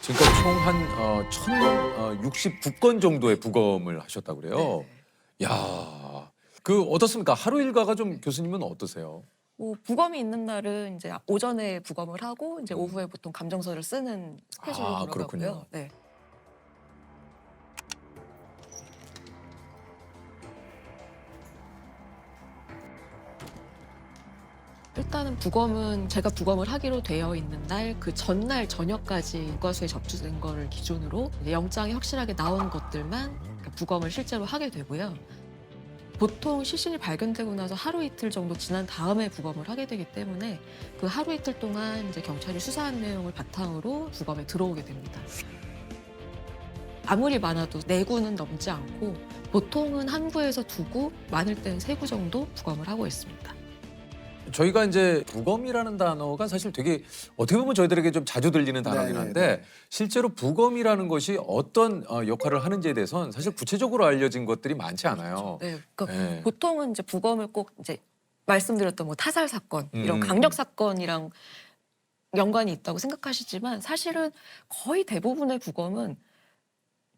지금까지 총 한 1,069건 정도의 부검을 하셨다고 그래요. 네. 야, 그 어떻습니까? 하루 일과가 좀 교수님은 어떠세요? 뭐 부검이 있는 날은 이제 오전에 부검을 하고 이제 오후에 보통 감정서를 쓰는 스케줄로 아, 돌아가고요. 그렇군요. 네. 일단은 부검은 제가 부검을 하기로 되어 있는 날 그 전날 저녁까지 국과수에 접수된 거를 기준으로 이제 영장이 확실하게 나온 것들만 부검을 실제로 하게 되고요. 보통 시신이 발견되고 나서 하루 이틀 정도 지난 다음에 부검을 하게 되기 때문에 그 하루 이틀 동안 이제 경찰이 수사한 내용을 바탕으로 부검에 들어오게 됩니다. 아무리 많아도 4구는 넘지 않고 보통은 1구에서 2구, 많을 때는 3구 정도 부검을 하고 있습니다. 저희가 이제 부검이라는 단어가 사실 되게 어떻게 보면 저희들에게 좀 자주 들리는 단어긴 한데 실제로 부검이라는 것이 어떤 역할을 하는지에 대해서는 사실 구체적으로 알려진 것들이 많지 않아요. 네, 그러니까 네. 보통은 이제 부검을 꼭 이제 말씀드렸던 뭐 타살 사건 이런 강력 사건이랑 연관이 있다고 생각하시지만 사실은 거의 대부분의 부검은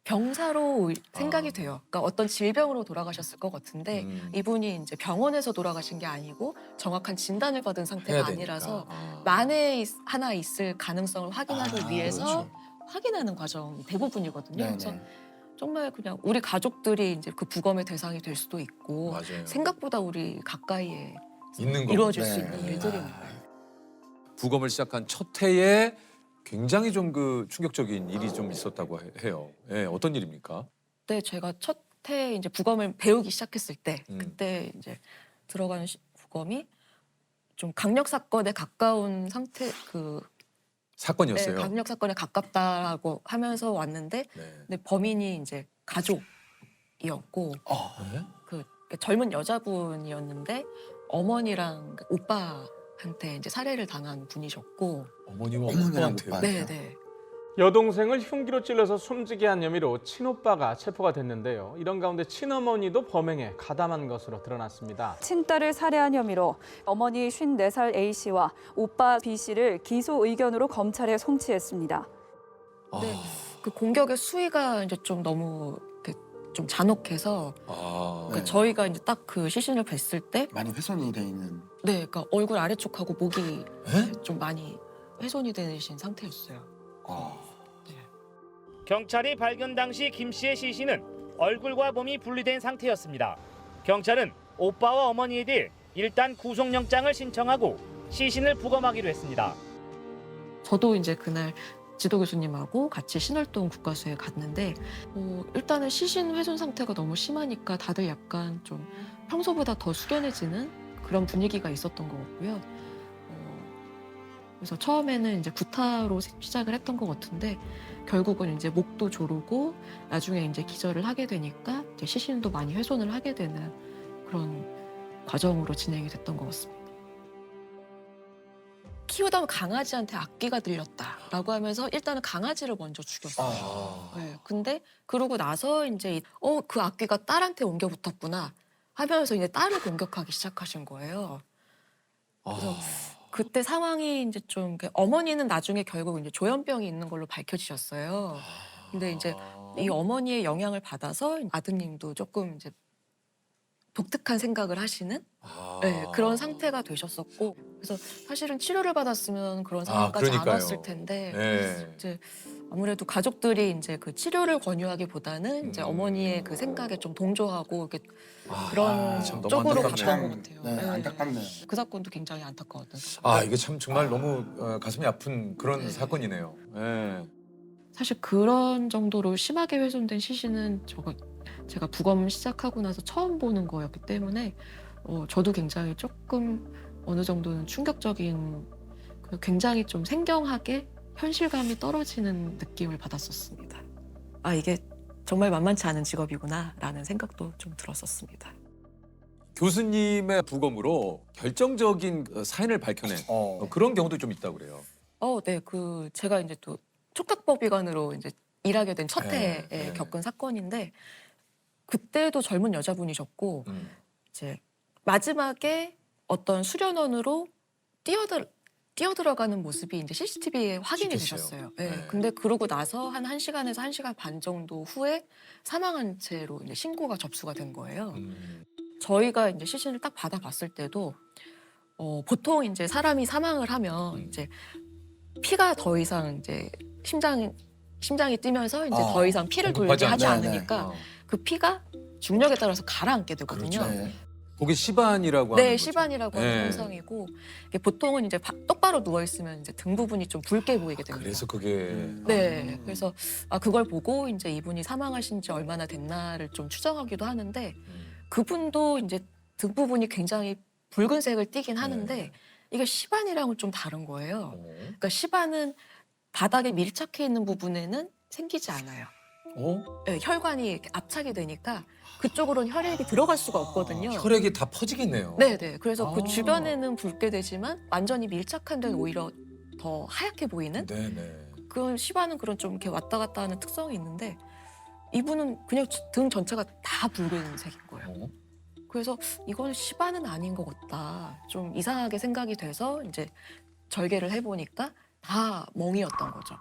병사로 생각이 돼요. 그러니까 어떤 질병으로 돌아가셨을 것 같은데 이분이 이제 병원에서 돌아가신 게 아니고 정확한 진단을 받은 상태가 해야 되니까. 아니라서 만에 하나 있을 가능성을 확인하기 위해서 그렇죠. 확인하는 과정이 대부분이거든요. 그래서 네네. 정말 그냥 우리 가족들이 이제 그 부검의 대상이 될 수도 있고 맞아요. 생각보다 우리 가까이에 있는 거. 이루어질 수 네. 있는 일들입니다. 부검을 시작한 첫 해에 굉장히 좀 그 충격적인 일이 좀 있었다고 해요. 예, 어떤 일입니까? 그때 제가 첫 해 이제 부검을 배우기 시작했을 때 음. 그때 이제 들어가는 부검이 좀 강력 사건에 가까운 상태 사건이었어요. 강력 사건에 가깝다라고 하면서 왔는데 네. 근데 범인이 이제 가족이었고 네? 그 젊은 여자분이었는데 어머니랑 오빠한테 이제 살해를 당한 분이셨고 어머니와 어머니랑 오빠한테요. 오빠한테요? 네네. 여동생을 흉기로 찔러서 숨지게 한 혐의로 친오빠가 체포가 됐는데요. 이런 가운데 친어머니도 범행에 가담한 것으로 드러났습니다. 친딸을 살해한 혐의로 어머니 54살 A씨와 오빠 B씨를 기소 의견으로 검찰에 송치했습니다. 네. 그 공격의 수위가 이제 좀 너무 이렇게 좀 잔혹해서 아, 그러니까 저희가 이제 딱 그 시신을 뵀을 때 많이 훼손이 돼 있는. 네, 그러니까 얼굴 아래쪽하고 목이 에? 좀 많이 훼손이 되신 상태였어요. 경찰이 발견 당시 김 씨의 시신은 얼굴과 몸이 분리된 상태였습니다. 경찰은 오빠와 어머니에 대해 일단 구속영장을 신청하고 시신을 부검하기로 했습니다. 저도 이제 그날 지도 교수님하고 같이 신월동 국과수에 갔는데 일단은 시신 훼손 상태가 너무 심하니까 다들 약간 좀 평소보다 더 숙연해지는 그런 분위기가 있었던 것 같고요. 그래서 처음에는 이제 구타로 시작을 했던 것 같은데 결국은 이제 목도 조르고 나중에 이제 기절을 하게 되니까 이제 시신도 많이 훼손을 하게 되는 그런 과정으로 진행이 됐던 것 같습니다. 키우던 강아지한테 악기가 들렸다라고 하면서 일단은 강아지를 먼저 죽였어요. 네, 근데 그러고 나서 이제 그 악기가 딸한테 옮겨 붙었구나 하면서 이제 딸을 공격하기 시작하신 거예요. 그래서 그때 상황이 이제 좀 어머니는 나중에 결국 이제 조현병이 있는 걸로 밝혀지셨어요. 근데 이제 이 어머니의 영향을 받아서 아드님도 조금 이제 독특한 생각을 하시는 네, 그런 상태가 되셨었고 그래서 사실은 치료를 받았으면 그런 상황까지 안 그러니까요. 왔을 텐데 네. 이제 아무래도 가족들이 이제 그 치료를 권유하기보다는 이제 어머니의 그 생각에 좀 동조하고 이렇게 그런 참 너무 쪽으로 안타깝네요. 갔던 것 같아요. 네, 네. 안타깝네요. 그 사건도 굉장히 안타까웠던 사건. 아, 이게 참 정말 너무 가슴이 아픈 그런 네. 사건이네요. 네. 사실 그런 정도로 심하게 훼손된 시신은 제가 부검 시작하고 나서 처음 보는 거였기 때문에 저도 굉장히 조금 어느 정도는 충격적인 굉장히 좀 생경하게 현실감이 떨어지는 느낌을 받았었습니다. 아, 이게 정말 만만치 않은 직업이구나라는 생각도 좀 들었었습니다. 교수님의 부검으로 결정적인 사인을 밝혀낸 그런 경우도 좀 있다고 그래요. 네, 제가 이제 또 촉각법의관으로 이제 일하게 된 첫 해에 네. 겪은 사건인데 그때도 젊은 여자분이셨고 이제 마지막에 어떤 수련원으로 뛰어들어가는 모습이 이제 CCTV에 확인이 찍혔어요. 되셨어요. 네. 네. 근데 그러고 나서 한 1시간에서 1시간 반 정도 후에 사망한 채로 이제 신고가 접수가 된 거예요. 저희가 이제 시신을 딱 받아봤을 때도 보통 이제 사람이 사망을 하면 이제 피가 더 이상 이제 심장이 뛰면서 이제 더 이상 피를 공급하지 돌게 하지 않- 않으니까 그 피가 중력에 따라서 가라앉게 되거든요. 그렇죠. 네. 그게 시반이라고 하는 네, 거죠. 시반이라고 하는 네. 현상이고 이게 보통은 이제 똑바로 누워 있으면 이제 등 부분이 좀 붉게 보이게 됩니다. 그래서 그게 네, 그래서 그걸 보고 이제 이분이 사망하신 지 얼마나 됐나를 좀 추정하기도 하는데 그분도 이제 등 부분이 굉장히 붉은색을 띠긴 하는데 네. 이게 시반이랑은 좀 다른 거예요. 어? 그러니까 시반은 바닥에 밀착해 있는 부분에는 생기지 않아요. 네, 혈관이 이렇게 압착이 되니까 그쪽으로는 혈액이 들어갈 수가 없거든요. 혈액이 다 퍼지겠네요. 네네. 그래서 그 아. 주변에는 붉게 되지만 완전히 밀착한 데는 오히려 더 하얗게 보이는 네네. 그런 시바는 그런 좀 이렇게 왔다 갔다 하는 특성이 있는데 이분은 그냥 등 전체가 다 붉은색인 거예요. 어? 그래서 이건 시바는 아닌 것 같다. 좀 이상하게 생각이 돼서 이제 절개를 해보니까 다 멍이었던 거죠.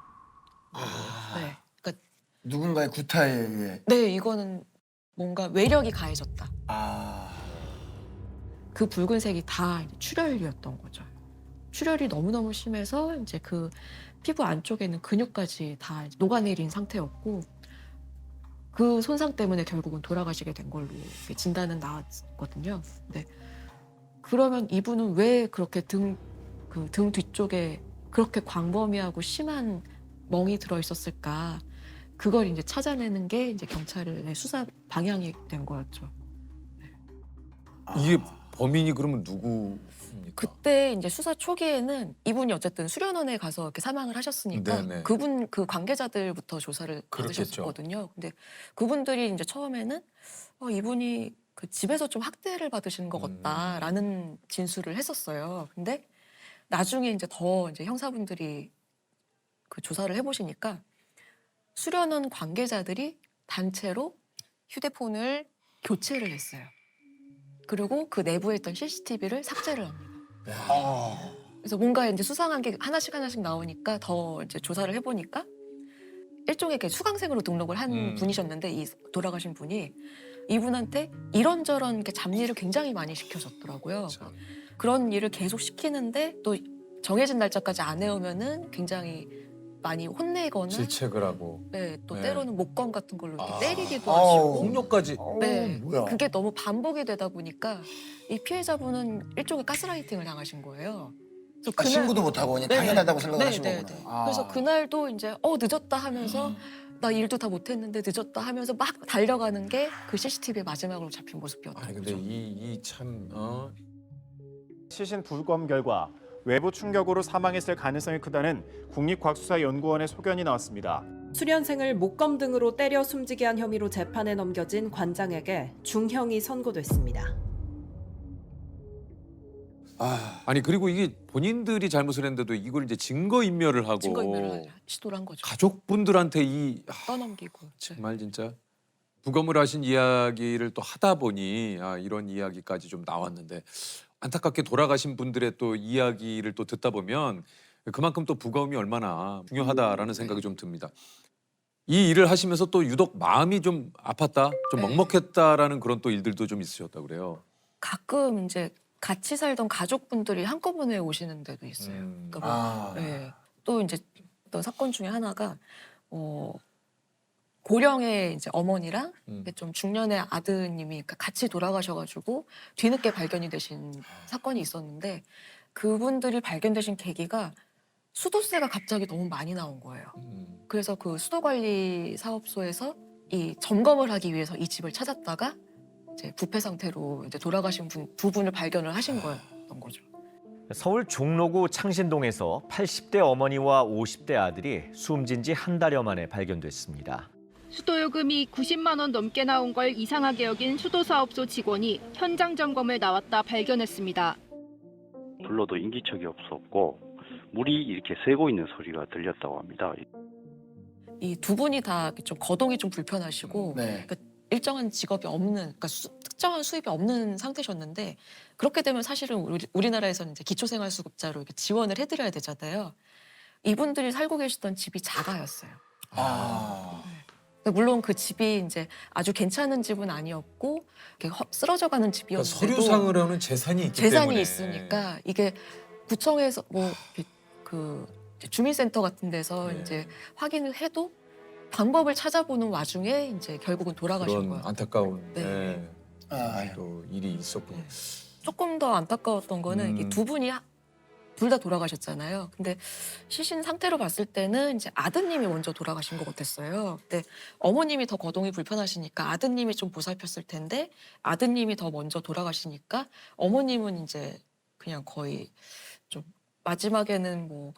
네. 그러니까 누군가의 구타에 의해. 네, 이거는 뭔가 외력이 가해졌다. 그 붉은색이 다 출혈이었던 거죠. 출혈이 너무너무 심해서 이제 그 피부 안쪽에는 근육까지 다 녹아내린 상태였고 그 손상 때문에 결국은 돌아가시게 된 걸로 진단은 나왔거든요. 네. 그러면 이분은 왜 그렇게 등 뒤쪽에 그렇게 광범위하고 심한 멍이 들어 있었을까? 그걸 이제 찾아내는 게 이제 경찰의 수사 방향이 된 거였죠. 이게 범인이 그러면 누구입니까? 그때 이제 수사 초기에는 이분이 어쨌든 수련원에 가서 이렇게 사망을 하셨으니까 네네. 그 관계자들부터 조사를 그렇겠죠. 받으셨거든요. 근데 그분들이 이제 처음에는 이분이 그 집에서 좀 학대를 받으시는 것 같다라는 진술을 했었어요. 근데 나중에 이제 더 이제 형사분들이 그 조사를 해보시니까 수련원 관계자들이 단체로 휴대폰을 교체를 했어요. 그리고 그 내부에 있던 CCTV를 삭제를 합니다. 그래서 뭔가 이제 수상한 게 하나씩 나오니까 더 이제 조사를 해보니까 일종의 이렇게 수강생으로 등록을 한 분이셨는데 이 돌아가신 분이 이분한테 이런저런 이렇게 잡일을 굉장히 많이 시켜줬더라고요. 참. 그런 일을 계속 시키는데 또 정해진 날짜까지 안 해오면은 굉장히 많이 혼내거나 질책을 하고 네, 또 네. 때로는 목검 같은 걸로 이렇게 때리기도 아우. 하시고 폭력까지. 네, 뭐야. 그게 너무 반복이 되다 보니까 이 피해자분은 일종의 가스라이팅을 당하신 거예요. 그래서 신고도 못하고 그냥 네. 당연하다고 생각을 네, 하신 네, 거구나. 네. 그래서 그날도 이제 늦었다 하면서 나 일도 다 못했는데 늦었다 하면서 막 달려가는 게 그 CCTV의 마지막으로 잡힌 모습이었던 아니 근데 거죠. 이 참 시신 부검 결과 외부 충격으로 사망했을 가능성이 크다는 국립과학수사연구원의 소견이 나왔습니다. 수련생을 목검 등으로 때려 숨지게 한 혐의로 재판에 넘겨진 관장에게 중형이 선고됐습니다. 아니 그리고 이게 본인들이 잘못을 했는데도 이걸 이제 증거인멸을 하고 증거인멸을 시도를 한 거죠. 가족분들한테 떠넘기고. 네. 정말 진짜 부검을 하신 이야기를 또 하다 보니 이런 이야기까지 좀 나왔는데 안타깝게 돌아가신 분들의 또 이야기를 또 듣다 보면 그만큼 또 부검이 얼마나 중요하다라는 생각이 좀 듭니다. 이 일을 하시면서 또 유독 마음이 좀 아팠다, 좀 네. 먹먹했다라는 그런 또 일들도 좀 있으셨다 그래요. 가끔 이제 같이 살던 가족분들이 한꺼번에 오시는 데도 있어요. 그러니까 뭐 아. 네. 또 이제 어떤 사건 중에 하나가 고령의 이제 어머니랑 좀 중년의 아드님이 같이 돌아가셔가지고 뒤늦게 발견이 되신 사건이 있었는데 그분들이 발견되신 계기가 수도세가 갑자기 너무 많이 나온 거예요. 그래서 그 수도관리 사업소에서 이 점검을 하기 위해서 이 집을 찾았다가 이제 부패 상태로 이제 돌아가신 두 분을 발견을 하신 거였던 거죠. 서울 종로구 창신동에서 80대 어머니와 50대 아들이 숨진 지 한 달여 만에 발견됐습니다. 수도요금이 90만 원 넘게 나온 걸 이상하게 여긴 수도사업소 직원이 현장 점검을 나왔다 발견했습니다. 불러도 인기척이 없었고 물이 이렇게 새고 있는 소리가 들렸다고 합니다. 이 두 분이 다 좀 거동이 좀 불편하시고 네. 그러니까 일정한 직업이 없는, 그러니까 특정한 수입이 없는 상태셨는데 그렇게 되면 사실은 우리나라에서는 이제 기초생활수급자로 이렇게 지원을 해드려야 되잖아요. 이분들이 살고 계시던 집이 자가였어요. 물론 그 집이 이제 아주 괜찮은 집은 아니었고 이렇게 쓰러져가는 집이었는데도 그러니까 서류상으로는 재산이 있기 재산이 때문에. 있으니까 이게 구청에서 뭐 그 주민센터 같은 데서 네. 이제 확인을 해도 방법을 찾아보는 와중에 이제 결국은 돌아가신 그런 거예요. 안타까운 네. 또 일이 있었군요. 조금 더 안타까웠던 거는 이 두 분이 둘 다 돌아가셨잖아요. 근데 시신 상태로 봤을 때는 이제 아드님이 먼저 돌아가신 것 같았어요. 근데 어머님이 더 거동이 불편하시니까 아드님이 좀 보살폈을 텐데 아드님이 더 먼저 돌아가시니까 어머님은 이제 그냥 거의 좀 마지막에는 뭐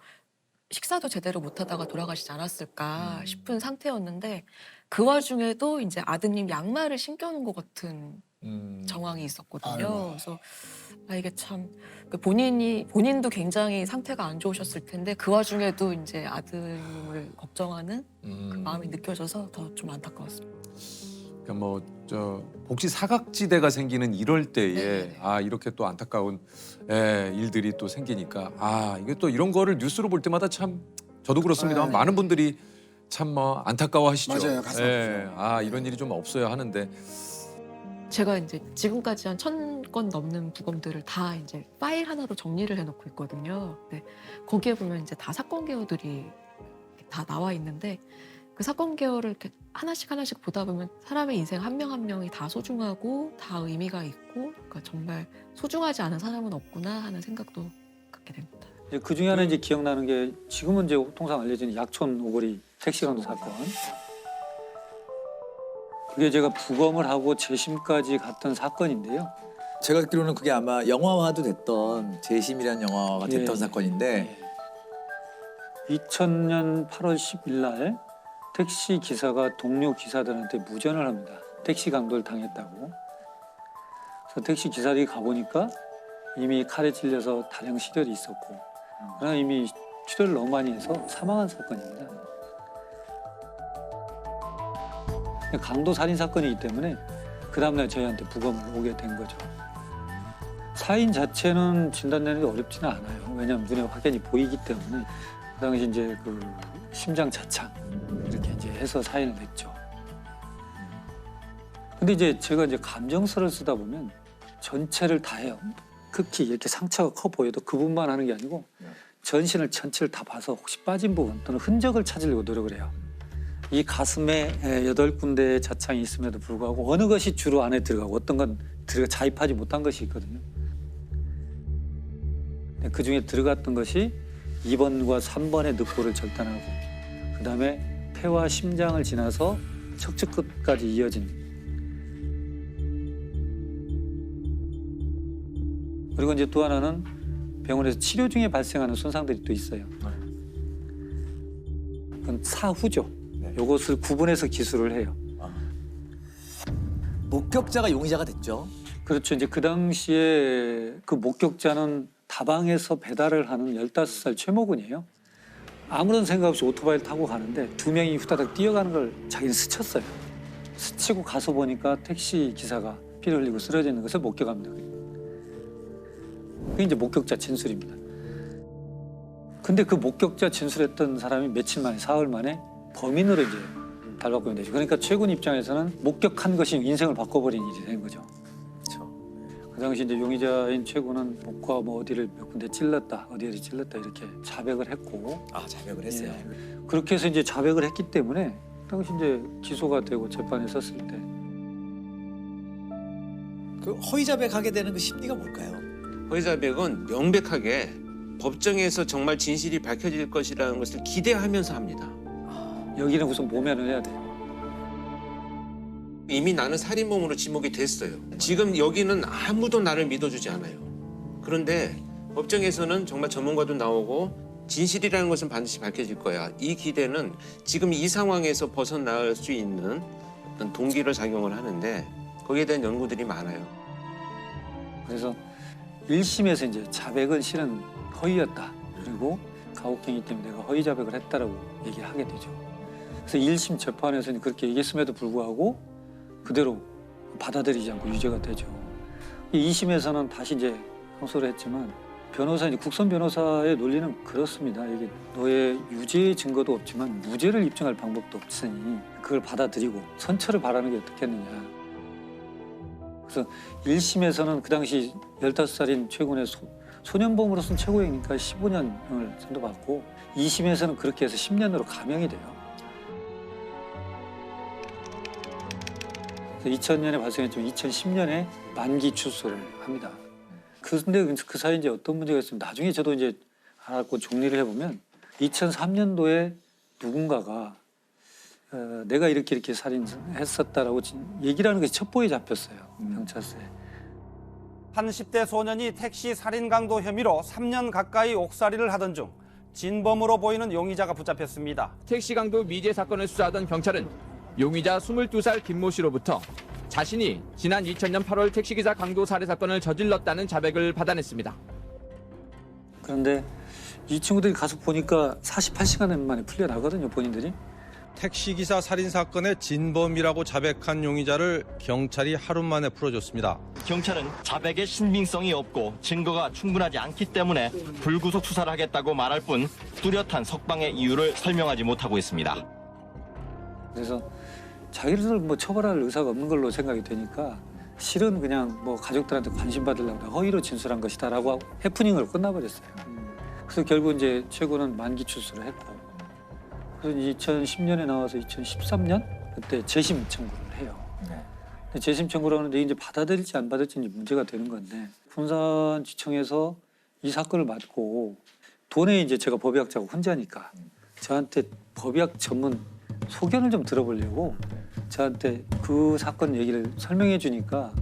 식사도 제대로 못하다가 돌아가시지 않았을까 싶은 상태였는데 그 와중에도 이제 아드님 양말을 신겨놓은 것 같은 정황이 있었거든요. 아이고. 그래서 이게 참 본인도 굉장히 상태가 안 좋으셨을 텐데 그 와중에도 이제 아드님을 걱정하는 그 마음이 느껴져서 더 좀 안타까웠습니다. 그러니까 뭐 혹시 사각지대가 생기는 이럴 때에 네네네. 이렇게 또 안타까운 일들이 또 생기니까 이게 또 이런 거를 뉴스로 볼 때마다 참 저도 그렇습니다만 네. 많은 분들이 참 뭐 안타까워하시죠. 맞아요. 가슴 아프죠. 이런 일이 좀 없어야 하는데 제가 이제 지금까지 한 1000건 넘는 부검들을 다 이제 파일 하나로 정리를 해놓고 있거든요. 근데 거기에 보면 이제 다 사건 개요들이 다 나와 있는데 그 사건 개요를 이렇게 하나씩 보다 보면 사람의 인생 한 명 한 명이 다 소중하고 다 의미가 있고 그러니까 정말 소중하지 않은 사람은 없구나 하는 생각도 갖게 됩니다. 그 중에 하나 이제 기억나는 게 지금은 이제 통상 알려진 약촌 오거리 택시 강도 사건. 그게 제가 부검을 하고 재심까지 갔던 사건인데요. 제가 듣기로는 그게 아마 영화화도 됐던 재심이라는 영화가 됐던 사건인데 2000년 8월 10일 날 택시 기사가 동료 기사들한테 무전을 합니다. 택시 강도를 당했다고. 그래서 택시 기사들이 가보니까 이미 칼에 찔려서 다량 실혈이 있었고 그러나 이미 출혈을 너무 많이 해서 사망한 사건입니다. 강도 살인 사건이기 때문에 그 다음날 저희한테 부검을 오게 된 거죠. 사인 자체는 진단내는 게 어렵지는 않아요. 왜냐하면 눈에 확연히 보이기 때문에 그 당시 이제 그 심장 자창 이렇게 이제 해서 사인을 냈죠. 근데 이제 제가 이제 감정서를 쓰다 보면 전체를 다 해요. 극히 이렇게 상처가 커 보여도 그 부분만 하는 게 아니고 전신을 전체를 다 봐서 혹시 빠진 부분 또는 흔적을 찾으려고 노력을 해요. 이 가슴에 8군데의 자창이 있음에도 불구하고 어느 것이 주로 안에 들어가고 어떤 건 자입하지 못한 것이 있거든요. 그 중에 들어갔던 것이 2번과 3번의 늑골을 절단하고 그다음에 폐와 심장을 지나서 척추 끝까지 이어진 그리고 이제 또 하나는 병원에서 치료 중에 발생하는 손상들이 또 있어요. 그건 사후죠. 이것을 구분해서 기술을 해요. 목격자가 용의자가 됐죠. 그렇죠. 이제 그 당시에 그 목격자는 다방에서 배달을 하는 15살 최모근이에요. 아무런 생각 없이 오토바이를 타고 가는데 2명이 후다닥 뛰어가는 걸 자기는 스쳤어요. 스치고 가서 보니까 택시 기사가 피를 흘리고 쓰러져 있는 것을 목격합니다. 그게 이제 목격자 진술입니다. 근데 그 목격자 진술했던 사람이 며칠 만에, 사흘 만에 범인으로 이제 달바꾸면 되죠. 그러니까 최군 입장에서는 목격한 것이 인생을 바꿔버린 일이 된 거죠. 그 당시 이제 용의자인 최군은 목과 뭐 어디를 몇 군데 찔렀다, 어디를 찔렀다 이렇게 자백을 했고. 자백을 했어요. 그렇게 해서 이제 자백을 했기 때문에 당시 이제 기소가 되고 재판에 섰을 때. 그 허위 자백하게 되는 그 심리가 뭘까요? 허위 자백은 명백하게 법정에서 정말 진실이 밝혀질 것이라는 것을 기대하면서 합니다. 여기는 우선 모면을 해야 돼요. 이미 나는 살인범으로 지목이 됐어요. 지금 여기는 아무도 나를 믿어주지 않아요. 그런데 법정에서는 정말 전문가도 나오고 진실이라는 것은 반드시 밝혀질 거야. 이 기대는 지금 이 상황에서 벗어날 수 있는 어떤 동기를 작용을 하는데 거기에 대한 연구들이 많아요. 그래서 1심에서 이제 자백은 실은 허위였다. 그리고 가혹행위 때문에 내가 허위 자백을 했다라고 얘기를 하게 되죠. 그래서 1심 재판에서는 그렇게 얘기했음에도 불구하고 그대로 받아들이지 않고 유죄가 되죠. 2심에서는 다시 이제 항소를 했지만 변호사, 국선 변호사의 논리는 그렇습니다. 이게 너의 유죄의 증거도 없지만 무죄를 입증할 방법도 없으니 그걸 받아들이고 선처를 바라는 게 어떻겠느냐. 그래서 1심에서는 그 당시 15살인 최군의 소년범으로서는 최고형이니까 15년을 선고받고 2심에서는 그렇게 해서 10년으로 감형이 돼요. 2000년에 발생했지만 2010년에 만기 출소를 합니다. 근데 그 사이에 이제 어떤 문제가 있으면 나중에 저도 이제 알았고 정리를 해보면 2003년도에 누군가가 내가 이렇게 살인했었다라고 얘기를 하는 게 첩보에 잡혔어요. 경찰서에. 한 10대 소년이 택시 살인 강도 혐의로 3년 가까이 옥살이를 하던 중 진범으로 보이는 용의자가 붙잡혔습니다. 택시 강도 미제 사건을 수사하던 경찰은 용의자 22살 김모 씨로부터 자신이 지난 2000년 8월 택시기사 강도 살해 사건을 저질렀다는 자백을 받아냈습니다. 그런데 이 친구들이 가서 보니까 48시간 만에 풀려나거든요, 본인들이. 택시기사 살인 사건의 진범이라고 자백한 용의자를 경찰이 하루 만에 풀어줬습니다. 경찰은 자백의 신빙성이 없고 증거가 충분하지 않기 때문에 불구속 수사를 하겠다고 말할 뿐 뚜렷한 석방의 이유를 설명하지 못하고 있습니다. 그래서 자기를 뭐 처벌할 의사가 없는 걸로 생각이 되니까 실은 그냥 뭐 가족들한테 관심 받으려고 허위로 진술한 것이다라고 해프닝으로 끝나버렸어요. 그래서 결국 이제 최고는 만기 출소를 했고, 그래서 2010년에 나와서 2013년 그때 재심 청구를 해요. 근데 재심 청구를 하는데 이제 받아들일지 안 받을지 이제 문제가 되는 건데, 군산지청에서 이 사건을 맡고 돈에 이제 제가 법의학자고 혼자니까 저한테 법의학 전문 소견을 좀 들어보려고 저한테 그 사건 얘기를 설명해 주니까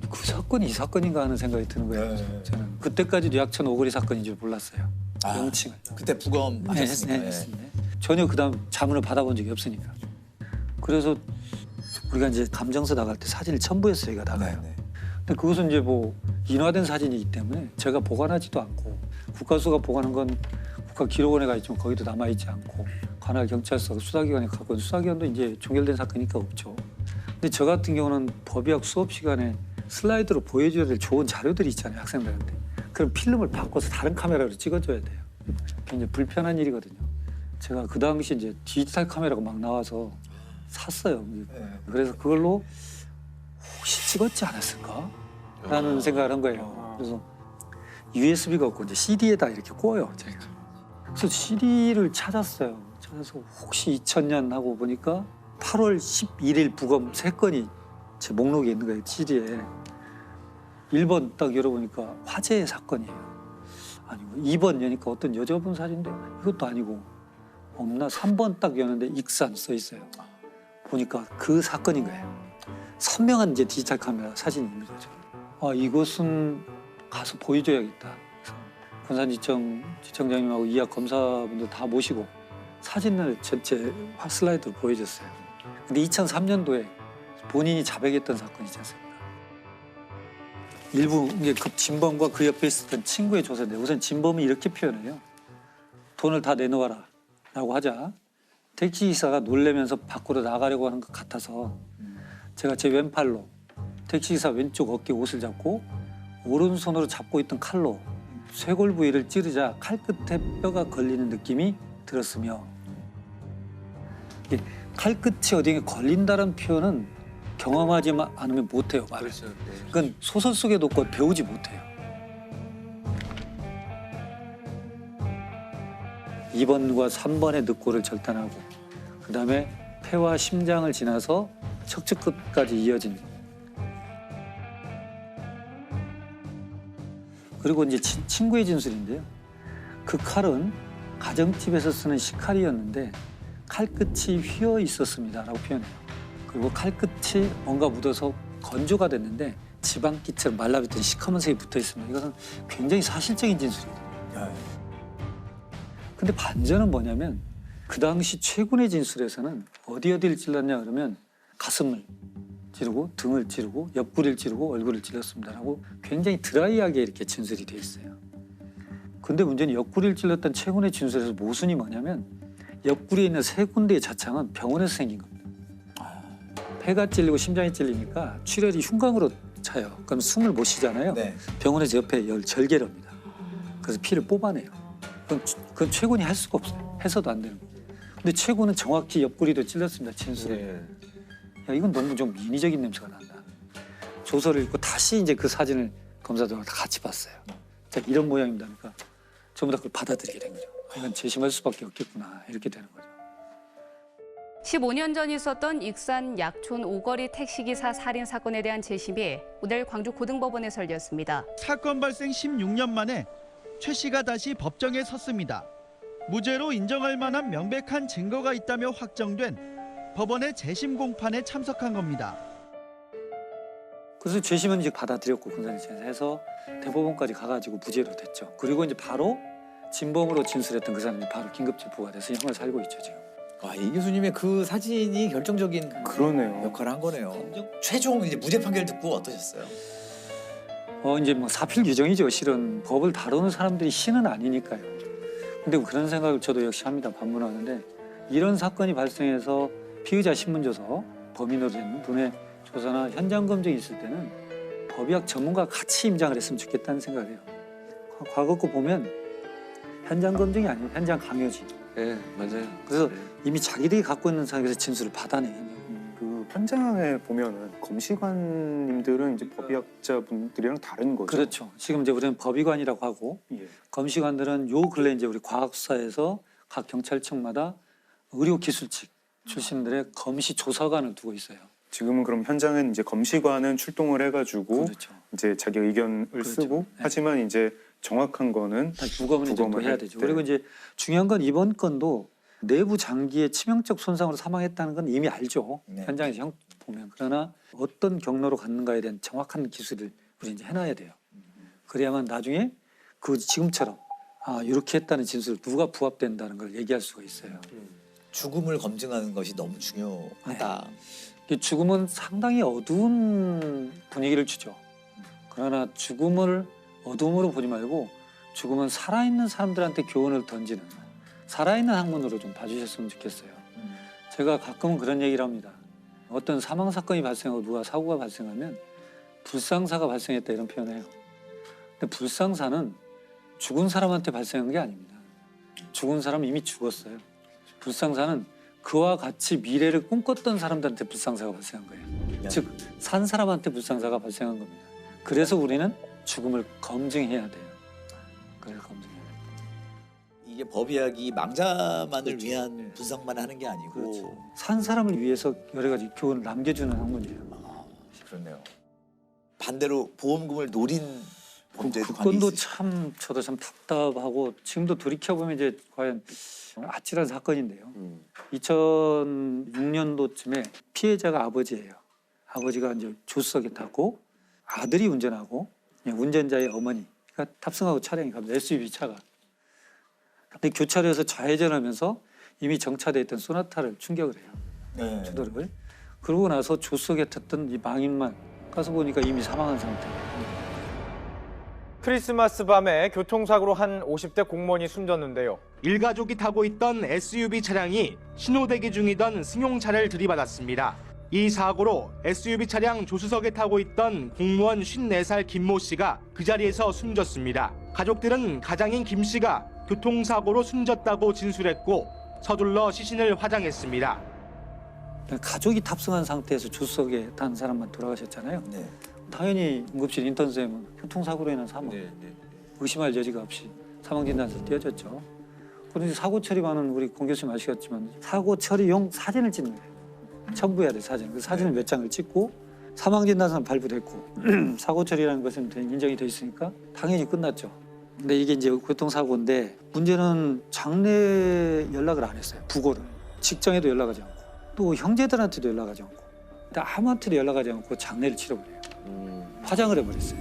그 사건이 이 사건인가 하는 생각이 드는 거예요. 저는 그때까지도 약천 오거리 사건인 줄 몰랐어요. 명칭을. 그때 부검 하셨으니까. 네. 전혀 그다음 자문을 받아본 적이 없으니까. 그래서 우리가 이제 감정서 나갈 때 사진을 첨부해서 저희가 나가요. 근데 그것은 이제 뭐 인화된 사진이기 때문에 제가 보관하지도 않고, 국가수가 보관한 건 국가기록원에 가 있지만 거기도 남아있지 않고, 관할 경찰서 수사기관에 가고, 수사기관도 이제 종결된 사건이니까 없죠. 근데 저 같은 경우는 법의학 수업 시간에 슬라이드로 보여줘야 될 좋은 자료들이 있잖아요, 학생들한테. 그럼 필름을 바꿔서 다른 카메라로 찍어줘야 돼요. 굉장히 불편한 일이거든요. 제가 그 당시 이제 디지털 카메라가 막 나와서 샀어요. 그래서 그걸로 혹시 찍었지 않았을까? 라는 생각을 한 거예요. 그래서 USB가 없고 이제 CD에다 이렇게 꽂아요, 제가. 그래서 CD를 찾았어요. 찾아서 혹시 2000년 하고 보니까 8월 11일 부검 3건이 제 목록에 있는 거예요, CD에. 1번 딱 열어보니까 화재의 사건이에요. 아니고 2번 여니까 어떤 여자분 사진인데 이것도 아니고 없나? 3번 딱 여는데 익산 써 있어요. 보니까 그 사건인 거예요. 선명한 이제 디지털 카메라 사진이 있는 거죠. 아, 이것은 가서 보여줘야겠다. 군산지청 지청장님하고 이학 검사분들 다 모시고 사진을 전체 슬라이드로 보여줬어요. 근데 2003년도에 본인이 자백했던 사건이지 않습니까? 일부 이게 그 진범과 그 옆에 있었던 친구의 조사인데, 우선 진범이 이렇게 표현해요. 돈을 다 내놓아라 라고 하자 택시기사가 놀래면서 밖으로 나가려고 하는 것 같아서 제가 제 왼팔로 택시기사 왼쪽 어깨 옷을 잡고 오른손으로 잡고 있던 칼로 쇄골 부위를 찌르자 칼끝에 뼈가 걸리는 느낌이 들었으며, 칼끝이 어디에 걸린다는 표현은 경험하지 않으면 못해요, 말을. 그건 소설 속에도 없고 배우지 못해요. 2번과 3번의 늑골을 절단하고 그다음에 폐와 심장을 지나서 척추 끝까지 이어진, 그리고 이제 친구의 진술인데요. 그 칼은 가정집에서 쓰는 식칼이었는데 칼끝이 휘어 있었습니다라고 표현해요. 그리고 칼끝이 뭔가 묻어서 건조가 됐는데 지방기처럼 말라붙은 시커먼 색이 붙어 있습니다. 이것은 굉장히 사실적인 진술이거든요. 근데 반전은 뭐냐면 그 당시 최군의 진술에서는 어디를 찔렀냐 그러면 가슴을 찌르고 등을 찌르고 옆구리를 찌르고 얼굴을 찔렀습니다라고 굉장히 드라이하게 이렇게 진술이 돼 있어요. 근데 문제는 옆구리를 찔렀던 최군의 진술에서 모순이 뭐냐면 옆구리에 있는 3군데의 자창은 병원에서 생긴 겁니다. 폐가 찔리고 심장이 찔리니까 출혈이 흉곽으로 차요. 그럼 숨을 못 쉬잖아요. 네. 병원에서 옆에 절개를 합니다. 그래서 피를 뽑아내요. 그건 최군이 할 수가 없어요. 해서도 안 되는 거예요. 근데 최군은 정확히 옆구리도 찔렀습니다. 진술에. 야, 이건 너무 좀 인위적인 냄새가 난다. 조서를 읽고 다시 이제 그 사진을 검사들과 다 같이 봤어요. 자, 이런 모양입니다. 그러니까 전부 다 그걸 받아들이게 된 거죠. 이건 재심할 수밖에 없겠구나. 이렇게 되는 거죠. 15년 전 있었던 익산 약촌 오거리 택시기사 살인 사건에 대한 재심이 오늘 광주 고등법원에서 열렸습니다. 사건 발생 16년 만에 최 씨가 다시 법정에 섰습니다. 무죄로 인정할 만한 명백한 증거가 있다며 확정된 법원의 재심 공판에 참석한 겁니다. 그래서 재심은 이제 받아들였고 군사일체에서 대법원까지 가가지고 무죄로 됐죠. 그리고 이제 바로 진범으로 진술했던 그 사람이 바로 긴급 체포가 돼서 형을 살고 있죠 지금. 와, 이 교수님의 그 사진이 결정적인 역할을 한 거네요. 최종 이제 무죄 판결 듣고 어떠셨어요? 이제 뭐 사필 규정이죠. 실은 법을 다루는 사람들이 신은 아니니까요. 근데 그런 생각을 저도 역시 합니다. 반문하는데 이런 사건이 발생해서 피의자 신문조서, 범인으로 된 분의 조사나 현장 검증이 있을 때는 법의학 전문가가 같이 임장을 했으면 좋겠다는 생각을 해요. 과거 거 보면 현장 검증이 아니에요. 현장 강요지. 네, 맞아요. 그래서 이미 자기들이 갖고 있는 상황에서 진술을 받아내요. 그 현장에 보면은 검시관님들은 이제 법의학자분들이랑 다른 거죠. 그렇죠. 지금 이제 우리는 법의관이라고 하고 검시관들은 요 근래 이제 우리 과학수사에서 각 경찰청마다 의료기술직 출신들의 검시 조사관을 두고 있어요. 지금은 그럼 현장은 이제 검시관은 출동을 해가지고 이제 자기 의견을 쓰고 하지만 이제 정확한 거는 부검을 이제 또 해야 되죠. 그리고 이제 중요한 건 이번 건도 내부 장기의 치명적 손상으로 사망했다는 건 이미 알죠. 현장에서 보면. 그러나 어떤 경로로 갔는가에 대한 정확한 기술을 우리 이제 해놔야 돼요. 그래야만 나중에 그 지금처럼 이렇게 했다는 진술을 누가 부합된다는 걸 얘기할 수가 있어요. 죽음을 검증하는 것이 너무 중요하다. 죽음은 상당히 어두운 분위기를 주죠. 그러나 죽음을 어둠으로 보지 말고 죽음은 살아있는 사람들한테 교훈을 던지는 살아있는 학문으로 좀 봐주셨으면 좋겠어요. 제가 가끔은 그런 얘기를 합니다. 어떤 사망 사건이 발생하고 누가 사고가 발생하면 불상사가 발생했다 이런 표현을 해요. 근데 불상사는 죽은 사람한테 발생한 게 아닙니다. 죽은 사람은 이미 죽었어요. 불상사는 그와 같이 미래를 꿈꿨던 사람들한테 불상사가 발생한 거예요. 즉, 산 사람한테 불상사가 발생한 겁니다. 그래서 우리는 죽음을 검증해야 돼요. 그걸 검증해야 돼요. 이게 법의학이 망자만을 위한 분석만 하는 게 아니고 산 사람을 위해서 여러 가지 교훈을 남겨주는 학문이에요. 그렇네요. 반대로 보험금을 노린 범죄도 그 건도 참 저도 참 답답하고 지금도 돌이켜보면 이제 과연 아찔한 사건인데요. 2006년도쯤에 피해자가 아버지예요. 아버지가 이제 조수석에 타고 아들이 운전하고 운전자의 어머니가 탑승하고 차량이 갑니다. SUV 차가. 근데 교차로에서 좌회전하면서 이미 정차돼 있던 소나타를 충격을 해요. 추돌을. 그러고 나서 조수석에 탔던 이 망인만 가서 보니까 이미 사망한 상태예요. 크리스마스 밤에 교통사고로 한 50대 공무원이 숨졌는데요. 일가족이 타고 있던 SUV 차량이 신호대기 중이던 승용차를 들이받았습니다. 이 사고로 SUV 차량 조수석에 타고 있던 공무원 54살 김모 씨가 그 자리에서 숨졌습니다. 가족들은 가장인 김 씨가 교통사고로 숨졌다고 진술했고 서둘러 시신을 화장했습니다. 가족이 탑승한 상태에서 조수석에 탄 사람만 돌아가셨잖아요. 당연히 응급실 인턴쌤은 교통사고로 인한 사망. 의심할 여지가 없이 사망진단서 띄어졌죠. 그런데 사고 처리반은 우리 공 교수님 아시겠지만 사고 처리용 사진을 찍는 거예요. 첨부해야 돼 사진. 그 사진을 몇 장을 찍고 사망진단서는 발부됐고 사고 처리라는 것은 인정이 돼 있으니까 당연히 끝났죠. 근데 이게 이제 교통사고인데 문제는 장례 연락을 안 했어요. 부고를. 직장에도 연락하지 않고 또 형제들한테도 연락하지 않고 아무한테도 연락하지 않고 장례를 치러버려요. 화장을 해버렸어요.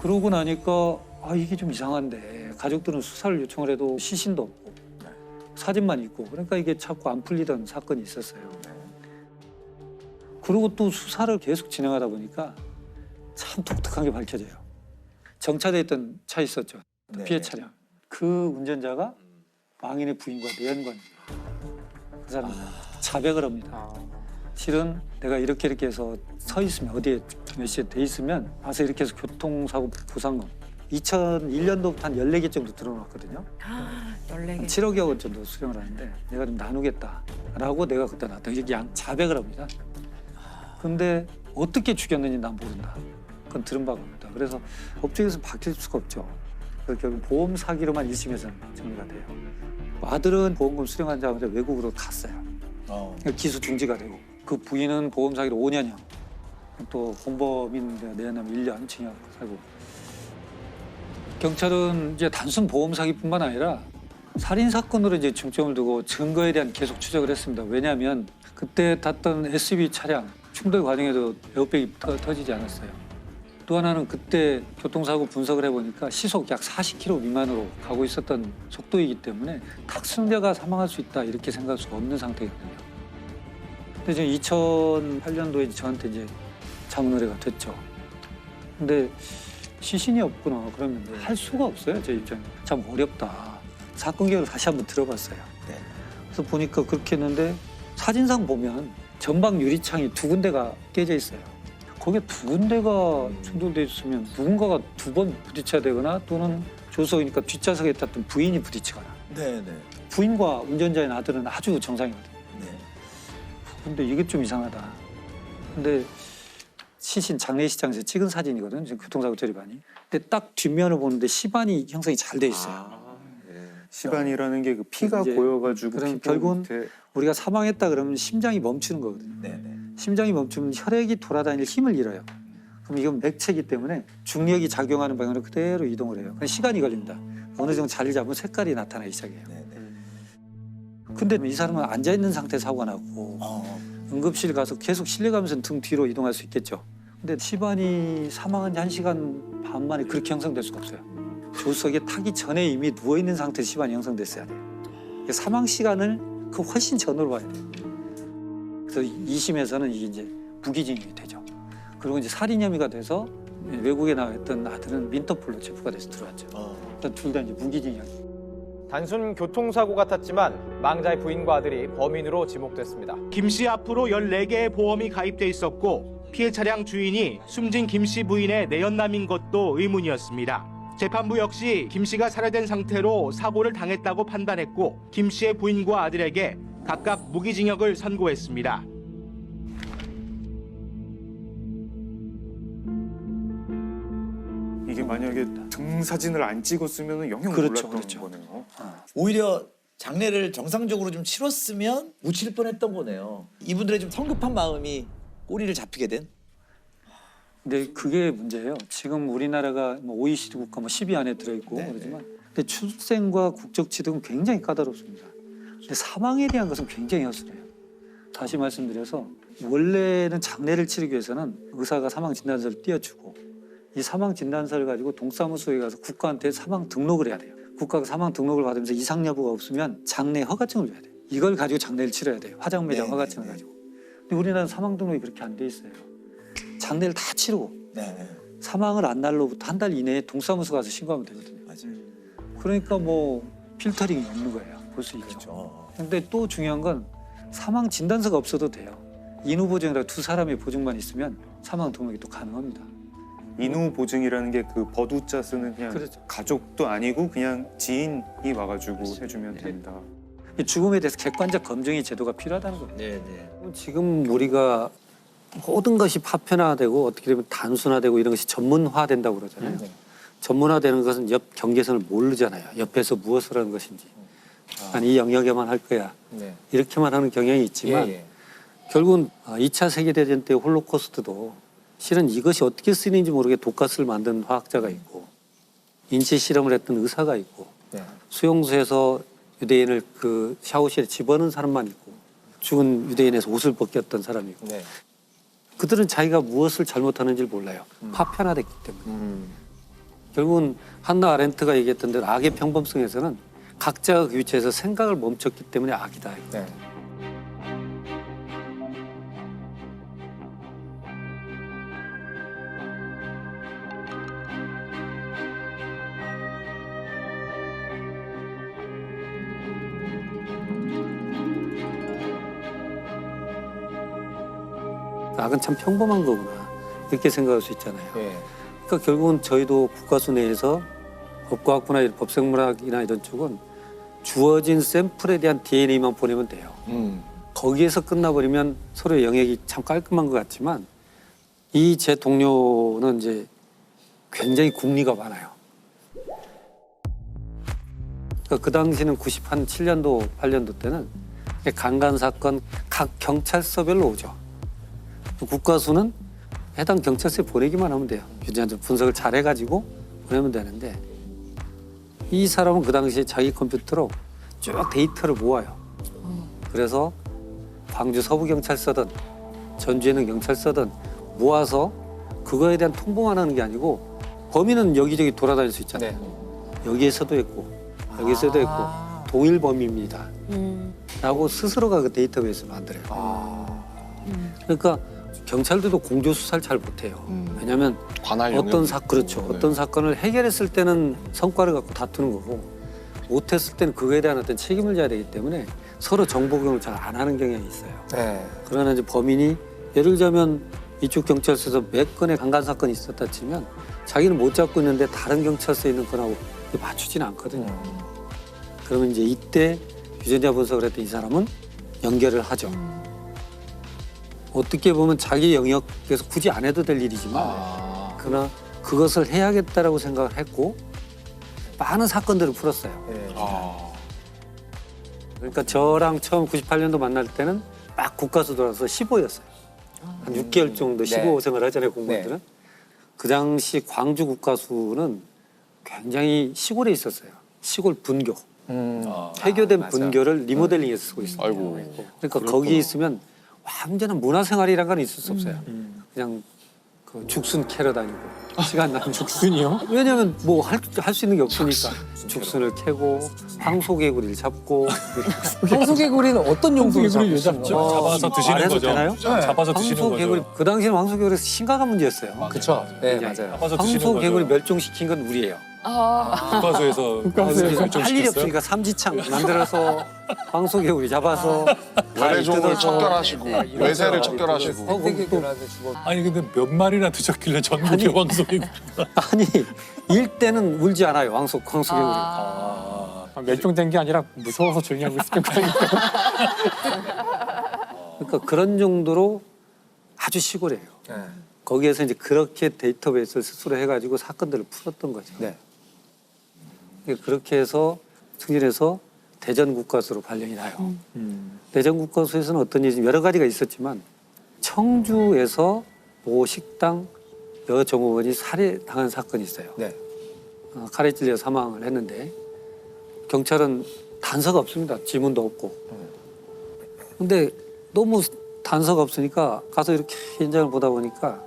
그러고 나니까 이게 좀 이상한데 가족들은 수사를 요청을 해도 시신도 없고 사진만 있고 그러니까 이게 자꾸 안 풀리던 사건이 있었어요. 그리고 또 수사를 계속 진행하다 보니까 참 독특한 게 밝혀져요. 정차돼 있던 차 있었죠. 피해 차량. 그 운전자가 망인의 부인과 내연관이에요. 그 사람은 자백을 합니다. 실은 내가 이렇게 해서 서 있으면 어디에 몇 시에 돼 있으면 와서 이렇게 해서 교통사고 보상금 2001년도부터 한 14개 정도 들어놨거든요. 14개. 7억여 원 정도 수령을 하는데 내가 좀 나누겠다라고 내가 그때 나왔다. 이게 자백을 합니다. 근데 어떻게 죽였는지 난 모른다. 그건 들은 바가 없다. 그래서 법정에서 바뀔 수가 없죠. 그래서 결국 보험 사기로만 1심에서는 정리가 돼요. 아들은 보험금 수령한 다음에 외국으로 갔어요. 그러니까 기소 중지가 되고 그 부인은 보험 사기로 5년형, 또 공범인 내연하면 1년 징역 살고. 경찰은 이제 단순 보험 사기뿐만 아니라 살인 사건으로 이제 중점을 두고 증거에 대한 계속 추적을 했습니다. 왜냐하면 그때 탔던 SUV 차량 충돌 과정에도 에어백이 터지지 않았어요. 또 하나는 그때 교통사고 분석을 해보니까 시속 약 40km 미만으로 가고 있었던 속도이기 때문에 탁승자가 사망할 수 있다 이렇게 생각할 수가 없는 상태거든요. 근데 지금 2008년도에 저한테 이제 자문 의뢰가 됐죠. 근데 시신이 없구나. 그러면 할 수가 없어요. 제 입장에. 참 어렵다. 사건 개요를 다시 한번 들어봤어요. 그래서 보니까 그렇게 했는데 사진상 보면 전방 유리창이 2군데가 깨져 있어요. 거기에 2군데가 충돌돼 있으면 누군가가 2번 부딪혀야 되거나 또는 조수석이니까 뒷좌석에 탔던 부인이 부딪히거나. 네네. 부인과 운전자인 아들은 아주 정상이거든요. 근데 이게 좀 이상하다. 근데 시신 장례식장에서 찍은 사진이거든요. 지금 교통사고 처리반이. 근데 딱 뒷면을 보는데 시반이 형성이 잘 돼 있어요. 시반이라는 게 그 피가 이제 고여가지고 그럼 피부 결국은 밑에 우리가 사망했다 그러면 심장이 멈추는 거거든요. 심장이 멈추면 혈액이 돌아다닐 힘을 잃어요. 그럼 이건 맥체이기 때문에 중력이 작용하는 방향으로 그대로 이동을 해요. 그냥 시간이 걸립니다. 어느 정도 자리 잡으면 색깔이 나타나기 시작해요. 근데 이 사람은 앉아있는 상태에서 사고가 나고 응급실 가서 계속 실려가면서 등 뒤로 이동할 수 있겠죠. 근데 시반이 사망한 지 1시간 반 만에 그렇게 형성될 수가 없어요. 조수석에 타기 전에 이미 누워있는 상태에서 시반이 형성됐어야 돼요. 사망 시간을 그 훨씬 전으로 봐야 돼요. 그래서 2심에서는 이게 이제 무기징역이 되죠. 그리고 이제 살인 혐의가 돼서 외국에 나와 있던 아들은 민터폴로 체포가 돼서 들어왔죠. 일단 둘 다 이제 무기징역. 단순 교통사고 같았지만 망자의 부인과 아들이 범인으로 지목됐습니다. 김 씨 앞으로 14개의 보험이 가입돼 있었고 피해 차량 주인이 숨진 김 씨 부인의 내연남인 것도 의문이었습니다. 재판부 역시 김 씨가 살해된 상태로 사고를 당했다고 판단했고 김 씨의 부인과 아들에게 각각 무기징역을 선고했습니다. 이게 만약에 등 사진을 안 찍었으면 영영 몰랐던 거네요. 오히려 장례를 정상적으로 좀 치렀으면 묻힐 뻔했던 거네요. 이분들의 좀 성급한 마음이 꼬리를 잡히게 된. 근데 그게 문제예요. 지금 우리나라가 뭐 OECD 국가 뭐 10위 안에 들어있고 그러지만 근데 출생과 국적 취득은 굉장히 까다롭습니다. 근데 사망에 대한 것은 굉장히 허술해요. 다시 말씀드려서 원래는 장례를 치르기 위해서는 의사가 사망 진단서를 띄워주고 이 사망 진단서를 가지고 동사무소에 가서 국가한테 사망 등록을 해야 돼요. 국가가 사망 등록을 받으면서 이상 여부가 없으면 장례 허가증을 줘야 돼요. 이걸 가지고 장례를 치러야 돼요. 화장 매장 허가증을 가지고. 근데 우리나라는 사망 등록이 그렇게 안 돼 있어요. 장례를 다 치르고 사망을 한 날로부터 한 달 이내에 동사무소 가서 신고하면 되거든요. 그러니까 뭐 필터링이 없는 거예요. 볼 수 있죠. 근데 또 중요한 건 사망 진단서가 없어도 돼요. 인후 보증이라 2사람의 보증만 있으면 사망 등록이 또 가능합니다. 인후 보증이라는 게 그 버두자 쓰는 그냥 가족도 아니고 그냥 지인이 와가지고 해주면 된다. 죽음에 대해서 객관적 검증의 제도가 필요하다는 거예요. 지금 우리가 모든 것이 파편화되고 어떻게 되면 단순화되고 이런 것이 전문화된다고 그러잖아요. 전문화되는 것은 옆 경계선을 모르잖아요. 옆에서 무엇을 하는 것인지. 난 이 영역에만 할 거야. 이렇게만 하는 경향이 있지만 결국은 2차 세계대전 때 홀로코스트도 실은 이것이 어떻게 쓰이는지 모르게 독가스를 만든 화학자가 있고 인체 실험을 했던 의사가 있고 수용소에서 유대인을 그 샤워실에 집어넣은 사람만 있고 죽은 유대인에서 옷을 벗겼던 사람이 있고 그들은 자기가 무엇을 잘못하는지를 몰라요. 파편화됐기 때문에. 결국은 한나 아렌트가 얘기했던 대로 악의 평범성에서는 각자가 그 위치에서 생각을 멈췄기 때문에 악이다. 악은 참 평범한 거구나 이렇게 생각할 수 있잖아요. 그러니까 결국은 저희도 국가수 내에서 법과학부나 법생물학이나 이런 쪽은 주어진 샘플에 대한 DNA만 보내면 돼요. 거기에서 끝나버리면 서로의 영역이 참 깔끔한 것 같지만 이 제 동료는 이제 굉장히 궁리가 많아요. 그러니까 그 당시는 97년도, 8년도 때는 강간 사건 각 경찰서별로 오죠. 국가수는 해당 경찰서에 보내기만 하면 돼요. 유전자 분석을 잘 해가지고 보내면 되는데 이 사람은 그 당시에 자기 컴퓨터로 쭉 데이터를 모아요. 그래서 광주 서부경찰서든 전주에는 경찰서든 모아서 그거에 대한 통보만 하는 게 아니고 범인은 여기저기 돌아다닐 수 있잖아요. 여기에서도 있고 여기서도 있고 동일 범위입니다. 라고 스스로가 그 데이터베이스를 만들어요. 그러니까 경찰들도 공조 수사를 잘 못해요. 왜냐하면 어떤 사건을 해결했을 때는 성과를 갖고 다투는 거고 못했을 때는 그거에 대한 어떤 책임을 져야 되기 때문에 서로 정보 공유를 잘 안 하는 경향이 있어요. 그러나 이제 범인이 예를 들자면 이쪽 경찰서에서 몇 건의 강간 사건이 있었다 치면 자기는 못 잡고 있는데 다른 경찰서에 있는 건하고 맞추지는 않거든요. 그러면 이제 이때 유전자 분석을 했던 이 사람은 연결을 하죠. 어떻게 보면 자기 영역에서 굳이 안 해도 될 일이지만 그러나 그것을 해야겠다라고 생각을 했고 많은 사건들을 풀었어요. 그러니까 저랑 처음 98년도 만날 때는 막 국가수 돌아서 15였어요. 한 6개월 정도 15 생활을 하잖아요, 공무원들은. 그 당시 광주 국가수는 굉장히 시골에 있었어요. 시골 분교. 폐교된 분교를 리모델링해서 쓰고 있어요. 그러니까 거기에 있으면 완전한 문화생활이란 건 있을 수 없어요. 그냥 그 죽순 캐러 다니고 시간 나면 죽순이요? 왜냐면 뭐 할 수 있는 게 없으니까 죽순을 캐고 황소개구리를 잡고 황소개구리는 어떤 용도로 잡죠? 잡아서 드시는 거죠? 되나요? 잡아서 드시는 황소개구리 거죠. 그 당시에는 황소개구리 심각한 문제였어요. 그렇죠. 네, 맞아요. 황소개구리 멸종시킨 건 우리예요. 국가수에서 할 일이 없으니까 삼지창 만들어서 황소개구리 잡아서 외래종을 척결하시고 외세를 척결하시고. 아니 근데 몇 마리나 드셨길래 전국의 황소개구리? 아니 일대는 울지 않아요. 황소개구리. 멸종된 게 아니라 무서워서 조용히 하고 있을 거니까. 그러니까 그런 정도로 아주 시골이에요. 거기에서 이제 그렇게 데이터베이스를 스스로 해가지고 사건들을 풀었던 거죠. 그렇게 해서 승진해서 대전 국가수로 발령이 나요. 대전 국가수에서는 어떤 일이 여러 가지가 있었지만 청주에서 모 식당 여종업원이 살해당한 사건이 있어요. 칼에 찔려 사망을 했는데 경찰은 단서가 없습니다. 지문도 없고. 근데 너무 단서가 없으니까 가서 이렇게 현장을 보다 보니까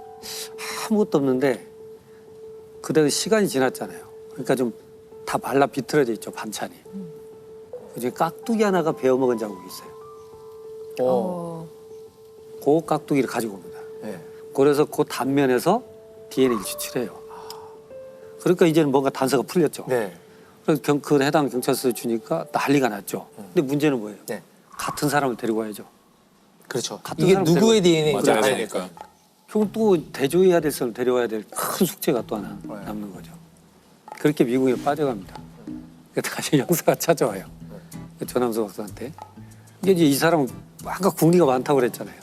아무것도 없는데 그대로 시간이 지났잖아요. 그러니까 좀 다 말라 비틀어져 있죠, 반찬이. 그중에 깍두기 하나가 베어먹은 자국이 있어요. 그 깍두기를 가지고 옵니다. 그래서 그 단면에서 DNA를 추출해요. 그러니까 이제는 뭔가 단서가 풀렸죠. 그래서 그 해당 경찰서에 주니까 난리가 났죠. 근데 문제는 뭐예요? 같은 사람을 데리고 와야죠. 그렇죠. 같은 이게 사람 누구의 데리고 DNA인지 알아야 되니까. 결국 또 대조해야 될 사람 데려와야 될 큰 숙제가 또 하나 남는 거죠. 그렇게 미국에 빠져갑니다. 다시 형사가 찾아와요. 전함수 박사한테. 이제 이 사람은 아까 국리가 많다고 그랬잖아요.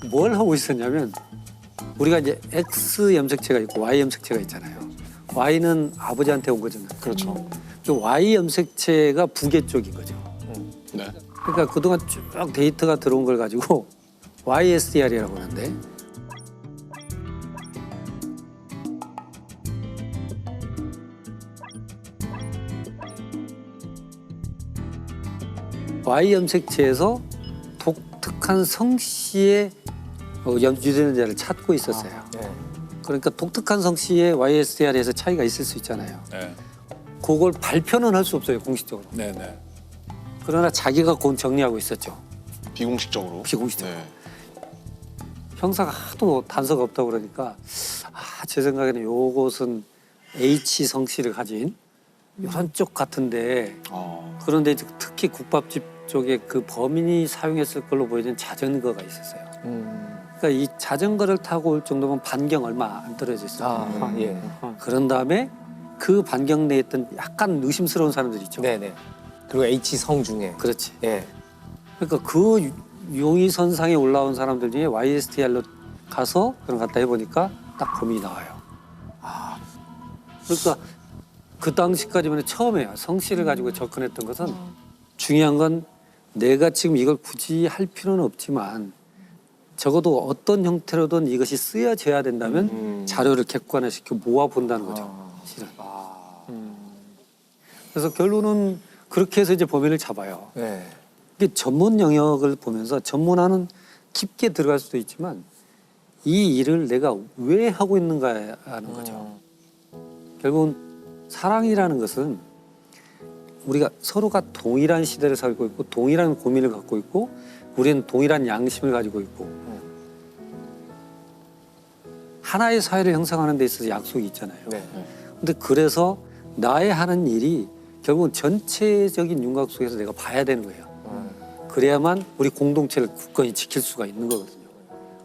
뭘 하고 있었냐면 우리가 이제 X 염색체가 있고 Y 염색체가 있잖아요. Y는 아버지한테 온 거잖아요. 그렇죠. 그 Y 염색체가 부계 쪽인 거죠. 그러니까 그동안 쭉 데이터가 들어온 걸 가지고 YSDR이라고 하는데 Y 염색체에서 독특한 성씨의 유전자를 찾고 있었어요. 그러니까 독특한 성씨의 YSDR에서 차이가 있을 수 있잖아요. 그걸 발표는 할 수 없어요, 공식적으로. 그러나 자기가 그건 정리하고 있었죠. 비공식적으로. 형사가 하도 단서가 없다고 그러니까 제 생각에는 요것은 H 성씨를 가진 이런 쪽 같은데 그런데 이제 특히 국밥집 쪽에 그 범인이 사용했을 걸로 보이는 자전거가 있었어요. 그러니까 이 자전거를 타고 올 정도면 반경 얼마 안 떨어져 있어요. 예. 그런 다음에 그 반경 내에 있던 약간 의심스러운 사람들 있죠. 네네. 그리고 H성 중에. 그렇지. 예. 그러니까 그 용의선상에 올라온 사람들 중에 YSTR로 가서 그런 갔다 해보니까 딱 범인이 나와요. 그러니까 그 당시까지만 처음에요. 성 씨를 가지고 접근했던 것은 중요한 건 내가 지금 이걸 굳이 할 필요는 없지만 적어도 어떤 형태로든 이것이 쓰여져야 된다면 자료를 객관화시켜 모아본다는 거죠. 실은. 그래서 결론은 그렇게 해서 이제 범인을 잡아요. 네. 이게 전문 영역을 보면서 전문화는 깊게 들어갈 수도 있지만 이 일을 내가 왜 하고 있는가 하는 거죠. 결국은 사랑이라는 것은 우리가 서로가 동일한 시대를 살고 있고 동일한 고민을 갖고 있고 우리는 동일한 양심을 가지고 있고 하나의 사회를 형성하는 데 있어서 약속이 있잖아요. 근데 그래서 나의 하는 일이 결국은 전체적인 윤곽 속에서 내가 봐야 되는 거예요. 그래야만 우리 공동체를 굳건히 지킬 수가 있는 거거든요.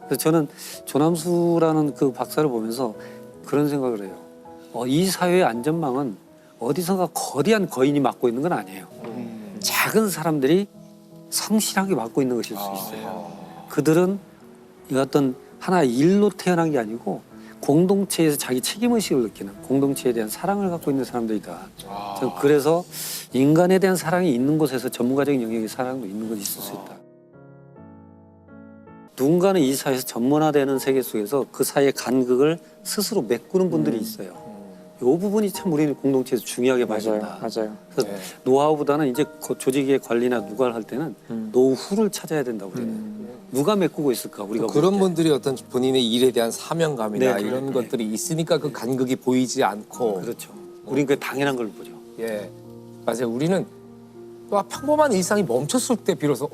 그래서 저는 조남수라는 그 박사를 보면서 그런 생각을 해요. 이 사회의 안전망은 어디선가 거대한 거인이 맡고 있는 건 아니에요. 작은 사람들이 성실하게 맡고 있는 것일 수 있어요. 그들은 이 어떤 하나의 일로 태어난 게 아니고 공동체에서 자기 책임의식을 느끼는 공동체에 대한 사랑을 갖고 있는 사람들이다. 저는 그래서 인간에 대한 사랑이 있는 곳에서 전문가적인 영역의 사랑도 있는 건 있을 수 있다. 누군가는 이 사회에서 전문화되는 세계 속에서 그 사이의 간극을 스스로 메꾸는 분들이 있어요. 이 부분이 참 우리는 공동체에서 중요하게 봐야 된다. 맞아요. 그래서 노하우보다는 이제 그 조직의 관리나 누가를 할 때는 노후를 찾아야 된다. 우리는 누가 메꾸고 있을까 우리가 그런 분들이 어떤 본인의 일에 대한 사명감이나 네, 이런 네. 것들이 있으니까 그 간극이 보이지 않고. 그렇죠. 우리는 그 당연한 걸 보죠. 예, 맞아요. 우리는 또 평범한 일상이 멈췄을 때 비로소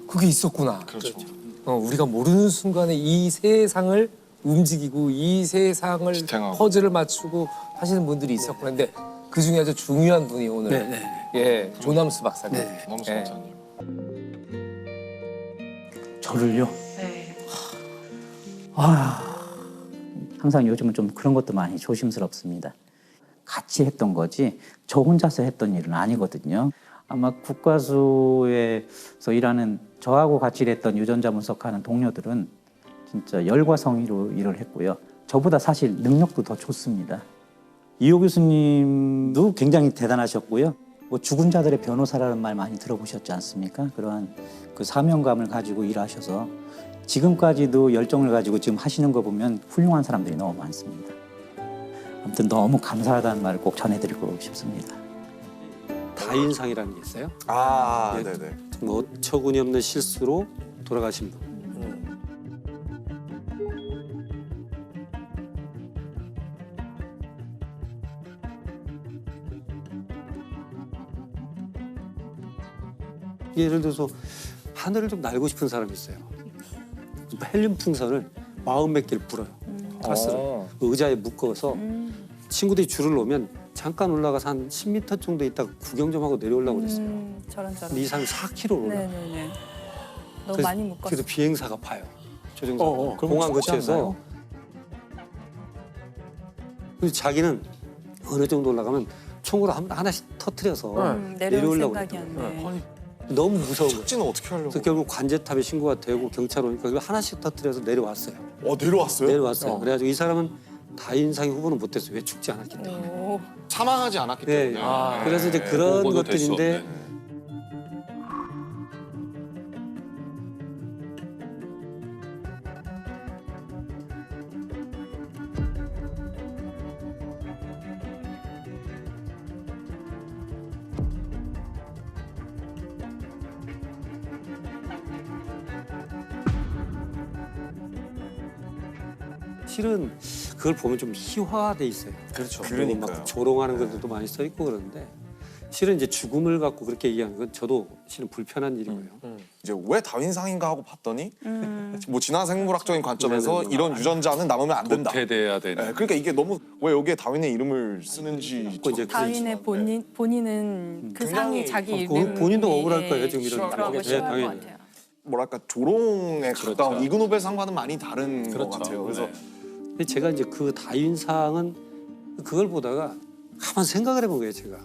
그게 있었구나. 그렇죠. 우리가 모르는 순간에 이 세상을 움직이고 이 세상을 지탱하고. 퍼즐을 맞추고 하시는 분들이 있었구나. 근데 그 중에 아주 중요한 분이 오늘 예, 조남수 박사님. 조남수 예. 박사님. 저를요? 네. 항상 요즘은 좀 그런 것도 많이 조심스럽습니다. 같이 했던 거지 저 혼자서 했던 일은 아니거든요. 아마 국과수에서 일하는 저하고 같이 일했던 유전자 분석하는 동료들은 진짜 열과 성의로 일을 했고요. 저보다 사실 능력도 더 좋습니다. 이호 교수님도 굉장히 대단하셨고요. 뭐 죽은 자들의 변호사라는 말 많이 들어보셨지 않습니까? 그러한 그 사명감을 가지고 일하셔서 지금까지도 열정을 가지고 지금 하시는 거 보면 훌륭한 사람들이 너무 많습니다. 아무튼 너무 감사하다는 말을 꼭 전해드리고 싶습니다. 다인상이라는 게 있어요. 네네. 정말 어처구니 없는 실수로 돌아가신 분. 예를 들어서 하늘을 좀 날고 싶은 사람이 있어요. 헬륨 풍선을 40몇 개를 불어요. 가스를 의자에 묶어서 친구들이 줄을 놓으면 잠깐 올라가서 한 10m 정도 있다가 구경 좀 하고 내려오려고 그랬어요. 저런. 근데 이 사람이 4km 올라. 네네네. 너무 많이 묶었어. 그래서 비행사가 봐요. 조종사가. 그럼 공항 죽지 거치에서. 않나요? 그래서 자기는 어느 정도 올라가면 총으로 하나씩 터뜨려서 내려올 내려오려고 생각이었네. 그랬대요. 너무 무서운 거예요. 착지는 어떻게 하려고? 그래서 결국 관제탑에 신고가 되고 경찰 오니까 이걸 하나씩 터뜨려서 내려왔어요. 내려왔어요? 내려왔어요. 그래가지고 이 사람은 다인상의 후보는 못했어요. 왜 죽지 않았기 때문에. 사망하지 않았기 네. 때문에. 그래서 이제 그런 보고도 것들인데 됐어. 실은 그걸 보면 좀 희화돼 있어요. 그렇죠. 그리고 막 조롱하는 것들도 많이 써 있고 그러는데 실은 이제 죽음을 갖고 그렇게 얘기하는 건 저도 실은 불편한 일이고요. 이제 왜 다윈상인가 하고 봤더니 뭐 진화 생물학적인 관점에서 이런 유전자는 남으면 안 된다. 도태돼야 되는. 네, 그러니까 이게 너무 왜 여기에 다윈의 이름을 쓰는지 다윈의 본인은 그 상이 자기 이름 본인도 억울할 거예요 지금 이런 그런 거 싫어할 것 당연히. 같아요. 뭐랄까 조롱에 가까운 이그노벨상과는 많이 다른 것 같아요. 그래서 근데 제가 이제 그 다윈상은 그걸 보다가 가만 생각을 해본 거예요. 제가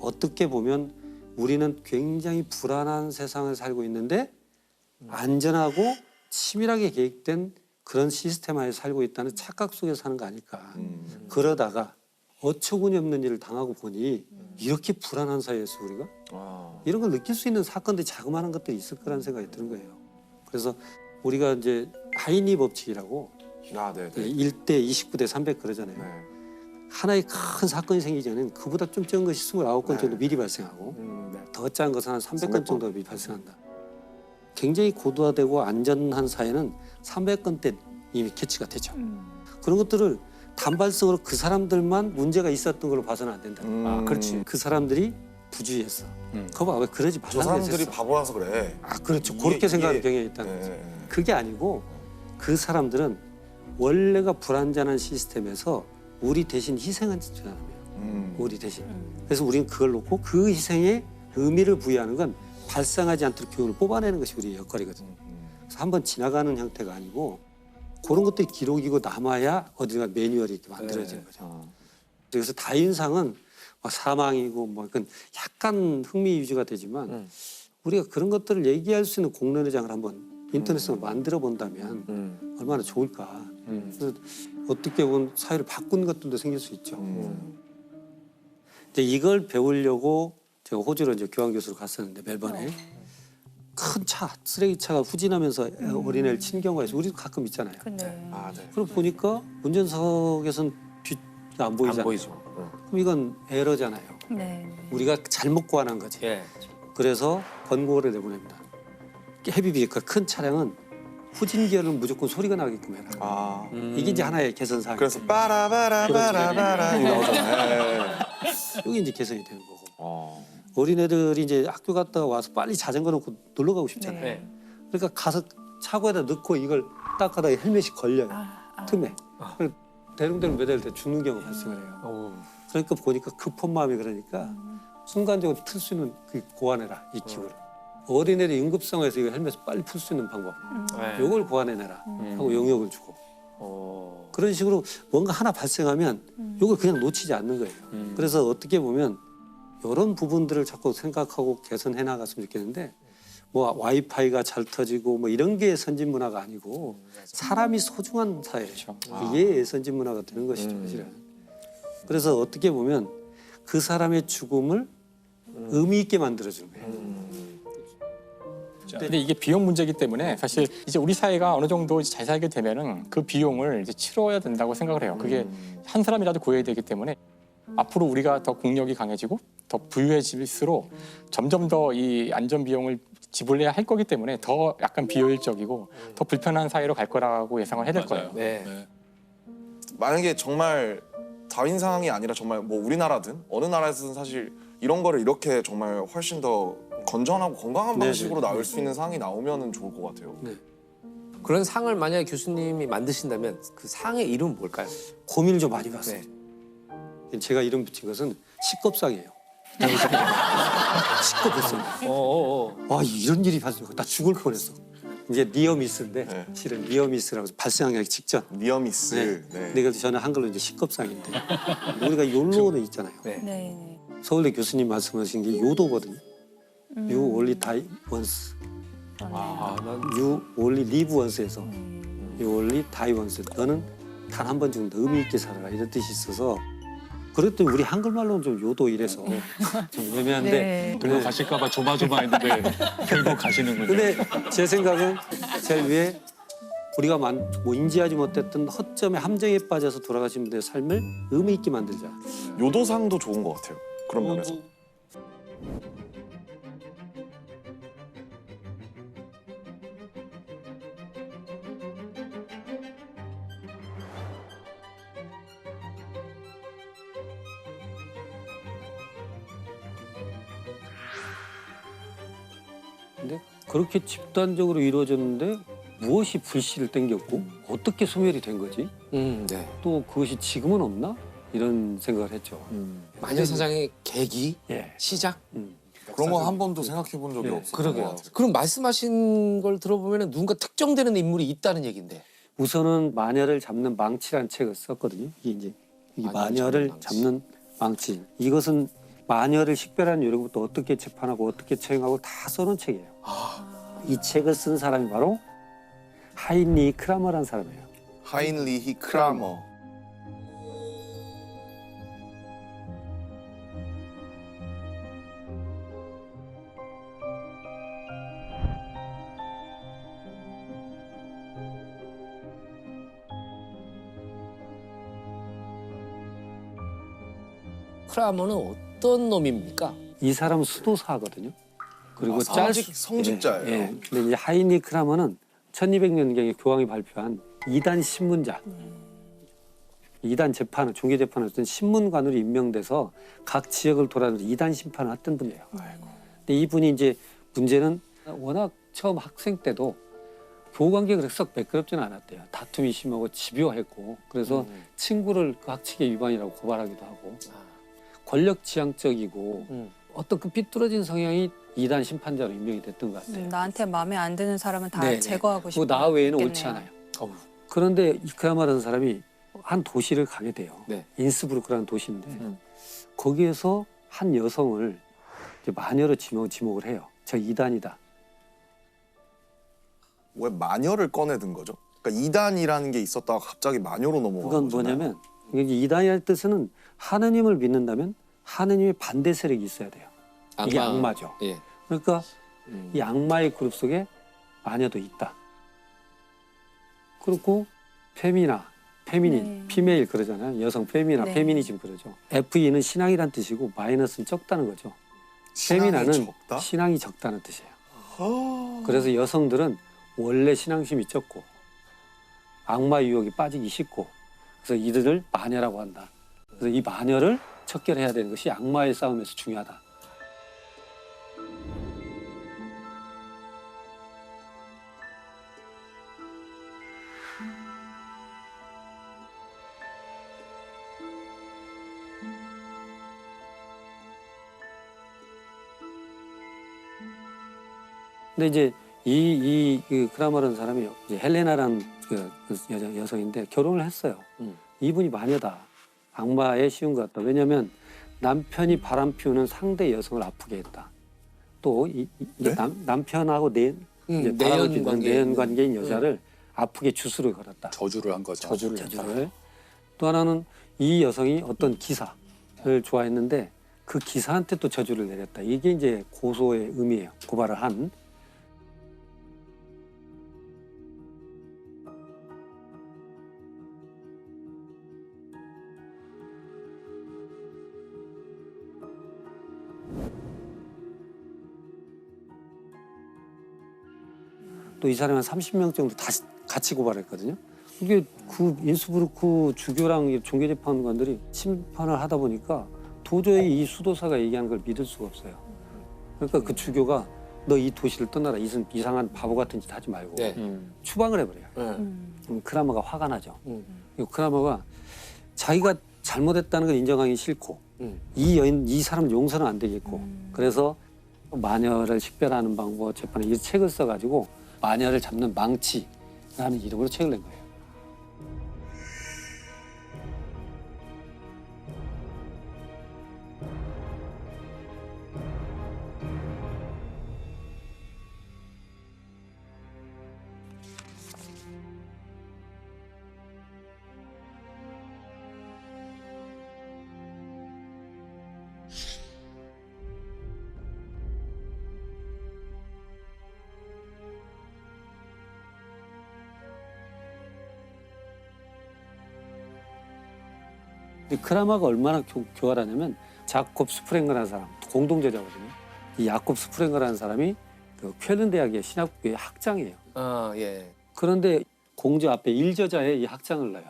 어떻게 보면 우리는 굉장히 불안한 세상을 살고 있는데 안전하고 치밀하게 계획된 그런 시스템 하에 살고 있다는 착각 속에 사는 거 아닐까. 그러다가 어처구니 없는 일을 당하고 보니 이렇게 불안한 사회에서 우리가 이런 걸 느낄 수 있는 사건들이 자그마한 것들이 있을 거라는 생각이 드는 거예요. 그래서 우리가 이제 하이니 법칙이라고 1대 29대 300 그러잖아요. 하나의 큰 사건이 생기기 전에는 그보다 좀 적은 것이 29건 정도 미리 발생하고 더 작은 것은 한 300건 정도 미리 발생한다. 굉장히 고도화되고 안전한 사회는 300건 때 이미 캐치가 되죠. 그런 것들을 단발성으로 그 사람들만 문제가 있었던 걸로 봐서는 안 된다. 그렇지. 그 사람들이 부주의했어. 그거 봐, 왜 그러지 말라고 저 사람들이 했었어. 바보라서 그래. 그렇죠. 그렇게 생각하는 경향이 있다는 거죠. 그게 아니고 그 사람들은 원래가 불안전한 시스템에서 우리 대신 희생한 사람이에요. 우리 대신. 그래서 우리는 그걸 놓고 그 희생에 의미를 부여하는 건 발생하지 않도록 교훈을 뽑아내는 것이 우리의 역할이거든요. 그래서 한번 지나가는 형태가 아니고 그런 것들이 기록이고 남아야 어디가 매뉴얼이 이렇게 만들어지는 거죠. 그래서 다윈상은 막 사망이고 뭐 그건 약간 흥미 위주가 되지만 우리가 그런 것들을 얘기할 수 있는 공론회장을 한번 인터넷으로 만들어 본다면 얼마나 좋을까. 그래서 어떻게 보면 사회를 바꾼 것들도 생길 수 있죠. 이제 이걸 배우려고 제가 호주로 이제 교환 교수로 갔었는데 멜번에 큰 차, 쓰레기차가 후진하면서 어린애를 친 경우가 있어요. 우리도 가끔 있잖아요. 그럼 보니까 운전석에서는 뒤가 안 보이잖아요. 그럼 이건 에러잖아요. 우리가 잘못 고안한 거지. 그래서 권고를 내보냅니다. 헤비비니까 큰 차량은 후진 기어는 무조건 소리가 나게끔 해라. 이게 이제 하나의 개선 사항이에요. 그래서 빠라바라바라바라 나오잖아요. 이게 이제 개선이 되는 거고. 어린애들이 이제 학교 갔다가 와서 빨리 자전거 놓고 놀러 가고 싶잖아요. 그러니까 가서 차고에다 넣고 이걸 딱 하다가 헬멧이 걸려요. 틈에. 대롱대롱 매달릴 때 죽는 경우가 발생을 해요. 그러니까 보니까 급한 마음이 그러니까 순간적으로 틀 수 있는 그 고안해라, 이 기구를. 어린애들 응급 상황에서 이거 헬멧을 빨리 풀 수 있는 방법. 이걸 고안해내라 하고 용역을 주고. 그런 식으로 뭔가 하나 발생하면 이걸 그냥 놓치지 않는 거예요. 그래서 어떻게 보면 이런 부분들을 자꾸 생각하고 개선해 나갔으면 좋겠는데 뭐 와이파이가 잘 터지고 뭐 이런 게 선진 문화가 아니고 사람이 소중한 사회죠. 이게 선진 문화가 되는 것이죠. 사실은. 그래서 어떻게 보면 그 사람의 죽음을 의미 있게 만들어주는 거예요. 근데 이게 비용 문제이기 때문에 사실 이제 우리 사회가 어느 정도 잘 살게 되면은 그 비용을 이제 치러야 된다고 생각을 해요. 그게 한 사람이라도 구해야 되기 때문에 앞으로 우리가 더 국력이 강해지고 더 부유해질수록 점점 더 이 안전 비용을 지불해야 할 거기 때문에 더 약간 비효율적이고 더 불편한 사회로 갈 거라고 예상을 해야 될 거예요. 만약에 정말 다윈상이 아니라 정말 뭐 우리나라든 어느 나라에서든 사실 이런 거를 이렇게 정말 훨씬 더 건전하고 건강한 방식으로 나올 수 있는 상이 나오면 좋을 것 같아요. 그런 상을 만약에 교수님이 만드신다면 그 상의 이름은 뭘까요? 고민을 좀 많이 봤어요. 제가 이름 붙인 것은 식겁상이에요. 식겁했어요. 와, 이런 일이 발생했고 나 죽을 뻔했어. 이제 니어미스인데 실은 니어미스라고 발생하기 직전. 니어미스. 근데 그래서 저는 한글로 이제 식겁상인데 우리가 욜로는 있잖아요. 서울대 교수님 말씀하신 게 요도거든요. You only die once. You only live once에서 You only die once. 너는 단 한 번 죽는다. 의미 있게 살아라. 이런 뜻이 있어서 그랬더니 우리 한글말로는 좀 요도 이래서 좀 애매한데 들고 가실까 봐 조마조마했는데 결국 가시는군요. 근데 제 생각은 제일 위에 우리가 뭐 인지하지 못했던 허점의 함정에 빠져서 돌아가신 분들의 삶을 의미 있게 만들자. 요도상도 좋은 것 같아요. 그런 면에서. 근데 그렇게 집단적으로 이루어졌는데 무엇이 불씨를 땡겼고 어떻게 소멸이 된 거지? 네. 또 그것이 지금은 없나? 이런 생각을 했죠. 마녀 사장의 계기, 예. 시작. 그런 건 한 번도 생각해 본 적이 예, 없어요. 그러게요. 그럼 말씀하신 걸 들어보면 누군가 특정되는 인물이 있다는 얘긴데. 우선은 마녀를 잡는 망치라는 책을 썼거든요. 이게 이제 마녀를 잡는 망치. 이것은 마녀를 식별하는 요령부터 어떻게 재판하고 어떻게 처형하고 다 써놓은 책이에요. 이 책을 쓴 사람이 바로 하인리히 크라머라는 사람이에요. 하인리히 크라머. 크라머는 어떤 놈입니까? 이 사람은 수도사거든요. 그리고 성직자예요. 예. 근데 이제 하인리 크라머는 1200년경에 교황이 발표한 이단 신문자, 이단 재판을 종교 재판을 했던 신문관으로 임명돼서 각 지역을 돌아다니면서 이단 심판을 했던 분이에요. 근데 이분이 이제 문제는 워낙 처음 학생 때도 교우 관계가 썩 매끄럽지는 않았대요. 다툼이 심하고 집요했고 그래서 친구를 그 학칙의 위반이라고 고발하기도 하고 권력 지향적이고 어떤 그 삐뚤어진 성향이 이단 심판자로 임명이 됐던 것 같아요. 나한테 마음에 안 드는 사람은 다 네네. 제거하고 싶어. 나 외에는 옳지 않아요. 그런데 이크라마라는 사람이 한 도시를 가게 돼요. 인스부르크라는 도시인데 거기에서 한 여성을 이제 마녀로 지목을 해요. 저 이단이다. 왜 마녀를 꺼내든 거죠? 그러니까 이단이라는 게 있었다가 갑자기 마녀로 넘어간 그건 거잖아요. 뭐냐면 이단이라는 뜻은 하느님을 믿는다면 하느님의 반대 세력이 있어야 돼요. 이게 악마죠. 예. 그러니까 이 악마의 그룹 속에 마녀도 있다. 그리고 페미닌, 피메일 그러잖아요. 여성 페미나, 네. 페미니즘 그러죠. FE는 신앙이란 뜻이고 마이너스는 적다는 거죠. 페미나는 신앙이 적다는 뜻이에요. 그래서 여성들은 원래 신앙심이 적고 악마 유혹에 빠지기 쉽고 그래서 이들을 마녀라고 한다. 그래서 이 마녀를 척결해야 되는 것이 악마의 싸움에서 중요하다. 근데 이제 그 크라머라는 사람이 이제 헬레나라는 그 여성인데 결혼을 했어요. 이분이 마녀다. 악마에 씌운 것 같다. 왜냐하면 남편이 바람 피우는 상대 여성을 아프게 했다. 또 남편하고 내연 관계인 여자를 아프게 주술을 걸었다. 저주를 한 거죠. 저주를. 또 하나는 이 여성이 어떤 기사를 좋아했는데 그 기사한테 또 저주를 내렸다. 이게 이제 고소의 의미예요. 고발을 한. 또 이 사람이 한 30명 정도 다시 같이 고발했거든요. 이게 그 인스부르크 주교랑 종교재판관들이 심판을 하다 보니까 도저히 이 수도사가 얘기하는 걸 믿을 수가 없어요. 그러니까 그 주교가 너 이 도시를 떠나라. 이상한 바보 같은 짓 하지 말고 추방을 해버려요. 그럼 크라머가 화가 나죠. 크라머가 자기가 잘못했다는 걸 인정하기 싫고 이 사람을 용서는 안 되겠고 그래서 마녀를 식별하는 방법 재판에 이 책을 써가지고 마녀를 잡는 망치라는 이름으로 책을 낸 거예요. 크라마가 얼마나 교활하냐면 자콥 스프랭거라는 사람, 공동저자거든요. 이 야콥 스프랭거라는 사람이 그 쾰른 대학의 신학부의 학장이에요. 예. 그런데 공주 앞에 일저자에 이 학장을 넣어요.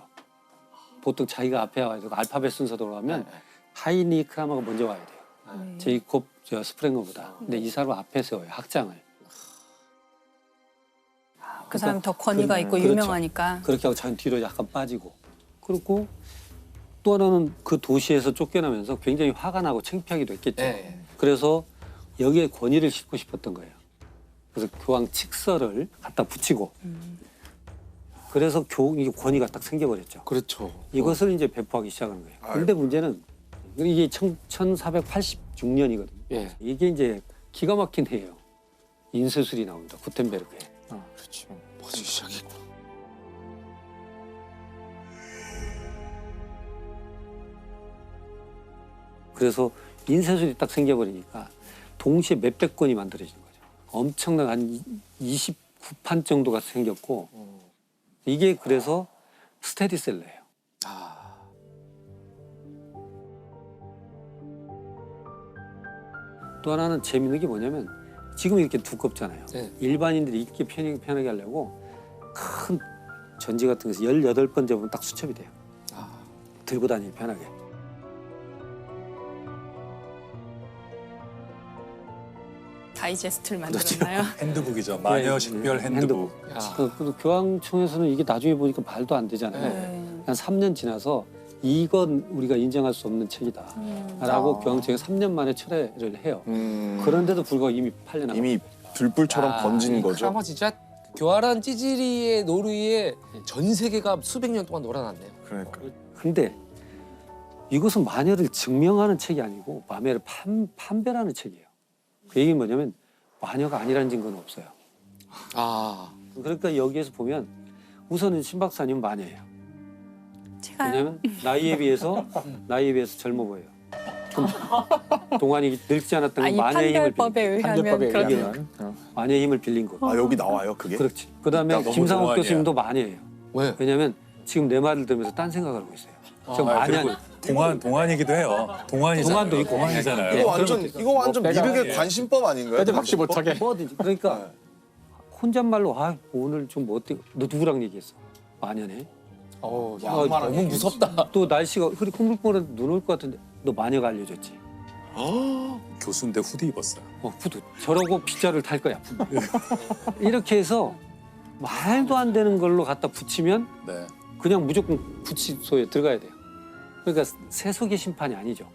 보통 자기가 앞에 와가지고 알파벳 순서대로 가면 하이니 크라마가 먼저 와야 돼요. 제이콥 스프랭거보다. 근데 이 사람 앞에 세워요, 학장을. 그 사람 더 권위가 있고 그렇죠. 유명하니까. 그렇게 하고 자기 뒤로 약간 빠지고. 그리고 또 하나는 그 도시에서 쫓겨나면서 굉장히 화가 나고 창피하기도 했겠죠. 그래서 여기에 권위를 싣고 싶었던 거예요. 그래서 교황 칙서를 갖다 붙이고 그래서 이게 권위가 딱 생겨버렸죠. 그렇죠. 이것을 이제 배포하기 시작한 거예요. 근데 문제는 이게 1486년이거든요. 이게 이제 기가 막힌 해예요. 인쇄술이 나옵니다. 구텐베르크에. 그렇죠. 벌써 시작했구나. 그래서 인쇄술이 딱 생겨버리니까 동시에 몇백 건이 만들어지는 거죠. 엄청난 한 29판 정도가 생겼고 이게 그래서 스테디셀러예요. 또 하나는 재밌는 게 뭐냐면 지금 이렇게 두껍잖아요. 일반인들이 읽기 편하게 하려고 큰 전지 같은 것에서 18번 접으면 딱 수첩이 돼요. 들고 다니기 편하게. 다이제스트를 만들었나요? 핸드북이죠. 마녀 식별 핸드북. 그 교황청에서는 이게 나중에 보니까 말도 안 되잖아요. 한 3년 지나서 이건 우리가 인정할 수 없는 책이다 라고 교황청이 3년 만에 철회를 해요. 그런데도 불구하고 이미 팔려나가요. 이미 불불처럼 번진 거죠. 아마 진짜 교활한 찌질이의 노르위에 전 세계가 수백 년 동안 놀아났네요. 그러니까. 근데 이것은 마녀를 증명하는 책이 아니고 마녀를 판별하는 책이에요. 그 얘기는 뭐냐면 마녀가 아니라는 증거는 없어요. 그러니까 여기에서 보면 우선은 신 박사님은 마녀예요. 왜냐면 나이에 비해서 젊어 보여요. 좀 동안이 늙지 않았던 건 마녀의 힘을 빌린 마녀의 힘을 빌린 거. 여기 나와요 그게? 그렇지. 그다음에 김상옥 교수님도 마녀예요. 왜? 왜냐면 지금 내 말을 들으면서 딴 생각을 하고 있어요. 저 마녀. 동안이기도 해요. 동안도 있고 동안이잖아요. 이거 완전 미륵의 관심법 아닌가요? 박시 못하게. 뭐든지. 그러니까 혼잣말로 오늘 좀 뭐 어때? 너 누구랑 얘기했어? 마녀네. 너무 무섭다. 또 날씨가 흐리 콩물콩물해 눈 올 것 같은데 너 마녀가 알려줬지. 교수인데 후디 입었어요. 후드. 저러고 빗자루를 탈 거야. 이렇게 해서 말도 안 되는 걸로 갖다 붙이면 그냥 무조건 구치소에 들어가야 돼요. 그러니까 세속의 심판이 아니죠.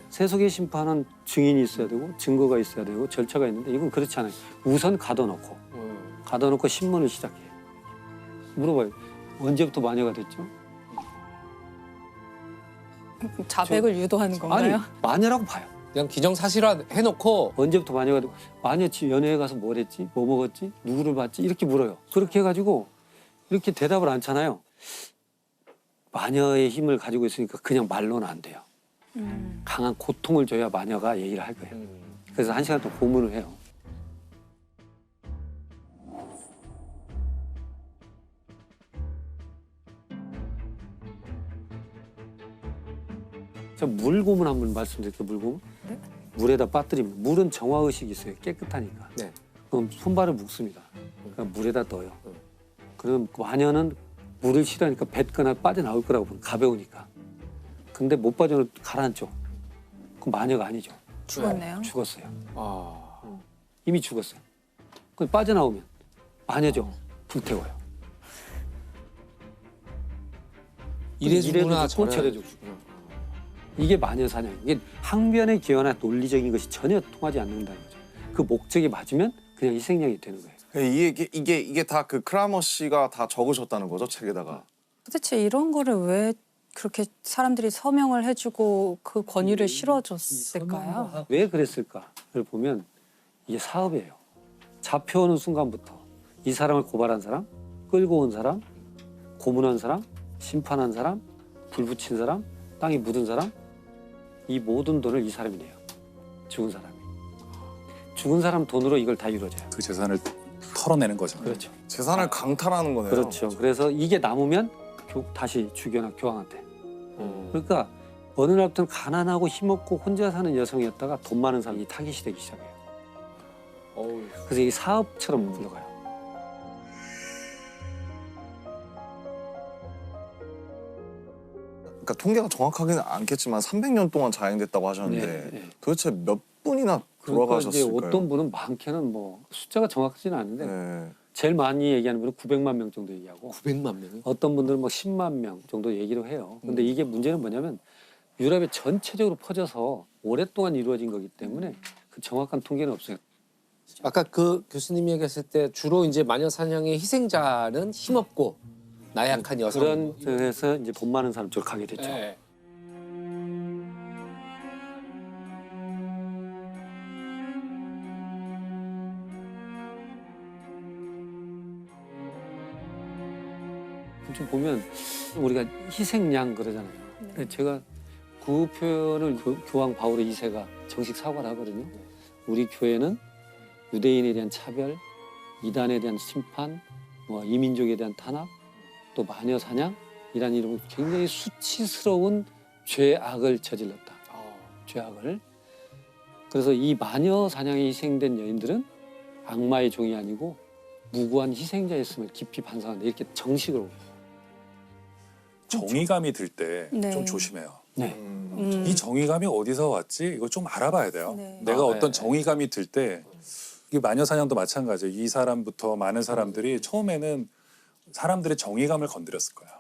세속의 심판은 증인이 있어야 되고 증거가 있어야 되고 절차가 있는데 이건 그렇지 않아요. 우선 가둬놓고 신문을 시작해요. 물어봐요. 언제부터 마녀가 됐죠? 자백을 유도하는 건가요? 아니, 마녀라고 봐요. 그냥 기정사실화 해놓고 언제부터 마녀가 되고 마녀 집 연애에 가서 뭘 했지? 뭐 먹었지? 누구를 봤지? 이렇게 물어요. 그렇게 해가지고 이렇게 대답을 않잖아요. 마녀의 힘을 가지고 있으니까 그냥 말로는 안 돼요. 강한 고통을 줘야 마녀가 얘기를 할 거예요. 그래서 1시간 동안 고문을 해요. 저 물고문 한번 말씀드릴게요. 물고문. 물에다 빠뜨리면 물은 정화의식이 있어요. 깨끗하니까. 그럼 손발을 묶습니다. 그러니까 물에다 넣어요. 그럼 마녀는 물을 싫어하니까 뱉거나 빠져나올 거라고 보면 가벼우니까. 근데 못 빠져는 가라앉죠. 그럼 마녀가 아니죠. 죽었네요. 죽었어요. 이미 죽었어요. 그럼 빠져나오면 마녀죠. 불태워요. 이래 죽구나 저래 죽고. 이게 마녀 사냥. 이게 항변의 기여나 논리적인 것이 전혀 통하지 않는다는 거죠. 그 목적이 맞으면 그냥 희생양이 되는 거예요. 이게 다 그 크라머 씨가 다 적으셨다는 거죠 책에다가. 도대체 이런 거를 왜 그렇게 사람들이 서명을 해주고 그 권위를 실어줬을까요? 왜 그랬을까를 보면 이게 사업이에요. 잡혀오는 순간부터 이 사람을 고발한 사람, 끌고 온 사람, 고문한 사람, 심판한 사람, 불 붙인 사람, 땅이 묻은 사람, 이 모든 돈을 이 사람이 내요. 죽은 사람이. 죽은 사람 돈으로 이걸 다 이루어져요. 그 재산을 털어내는 거죠. 그렇죠. 재산을 강탈하는 거네요. 그렇죠. 그래서 이게 남으면 다시 주교나 교황한테. 그러니까 어느 날부터는 가난하고 힘없고 혼자 사는 여성이었다가 돈 많은 사람이 타깃이 되기 시작해요. 그래서 이게 사업처럼 굴러가요. 그러니까 통계가 정확하게는 않겠지만 300년 동안 자행됐다고 하셨는데 도대체 몇 분이나 그러니까 돌아가셨을까요? 이제 어떤 분은 많게는 뭐 숫자가 정확하지는 않은데 제일 많이 얘기하는 분은 900만 명 정도 얘기하고 900만 명이? 어떤 분들은 뭐 10만 명 정도 얘기를 해요. 근데 이게 문제는 뭐냐면 유럽에 전체적으로 퍼져서 오랫동안 이루어진 거기 때문에 그 정확한 통계는 없어요. 아까 그 교수님이 얘기했을 때 주로 이제 마녀 사냥의 희생자는 힘없고 나약한 여성 그런 데서 이제 돈 많은 사람 쪽으로 가게 됐죠. 네. 좀 보면 우리가 희생양 그러잖아요. 근데 제가 그 표현을 교황 바오로 2세가 정식 사과를 하거든요. 우리 교회는 유대인에 대한 차별, 이단에 대한 심판, 뭐 이민족에 대한 탄압, 또 마녀 사냥이라는 이름으로 굉장히 수치스러운 죄악을 저질렀다. 죄악을. 그래서 이 마녀 사냥에 희생된 여인들은 악마의 종이 아니고 무고한 희생자였음을 깊이 반성한다. 이렇게 정식으로. 정의감이 들 때 좀 네. 조심해요. 네. 이 정의감이 어디서 왔지? 이거 좀 알아봐야 돼요. 네. 내가 어떤 네. 정의감이 들 때 이게 마녀 사냥도 마찬가지예요. 이 사람부터 많은 사람들이 처음에는 사람들의 정의감을 건드렸을 거예요.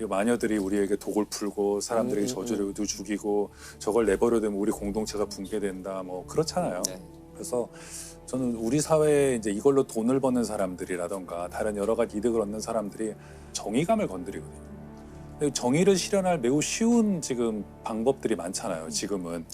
이 마녀들이 우리에게 독을 풀고 사람들에게 저주를 죽이고 저걸 내버려두면 우리 공동체가 붕괴된다. 뭐 그렇잖아요. 그래서 저는 우리 사회에 이제 이걸로 돈을 버는 사람들이라던가 다른 여러 가지 이득을 얻는 사람들이 정의감을 건드리거든요. 근데 정의를 실현할 매우 쉬운 지금 방법들이 많잖아요. 지금은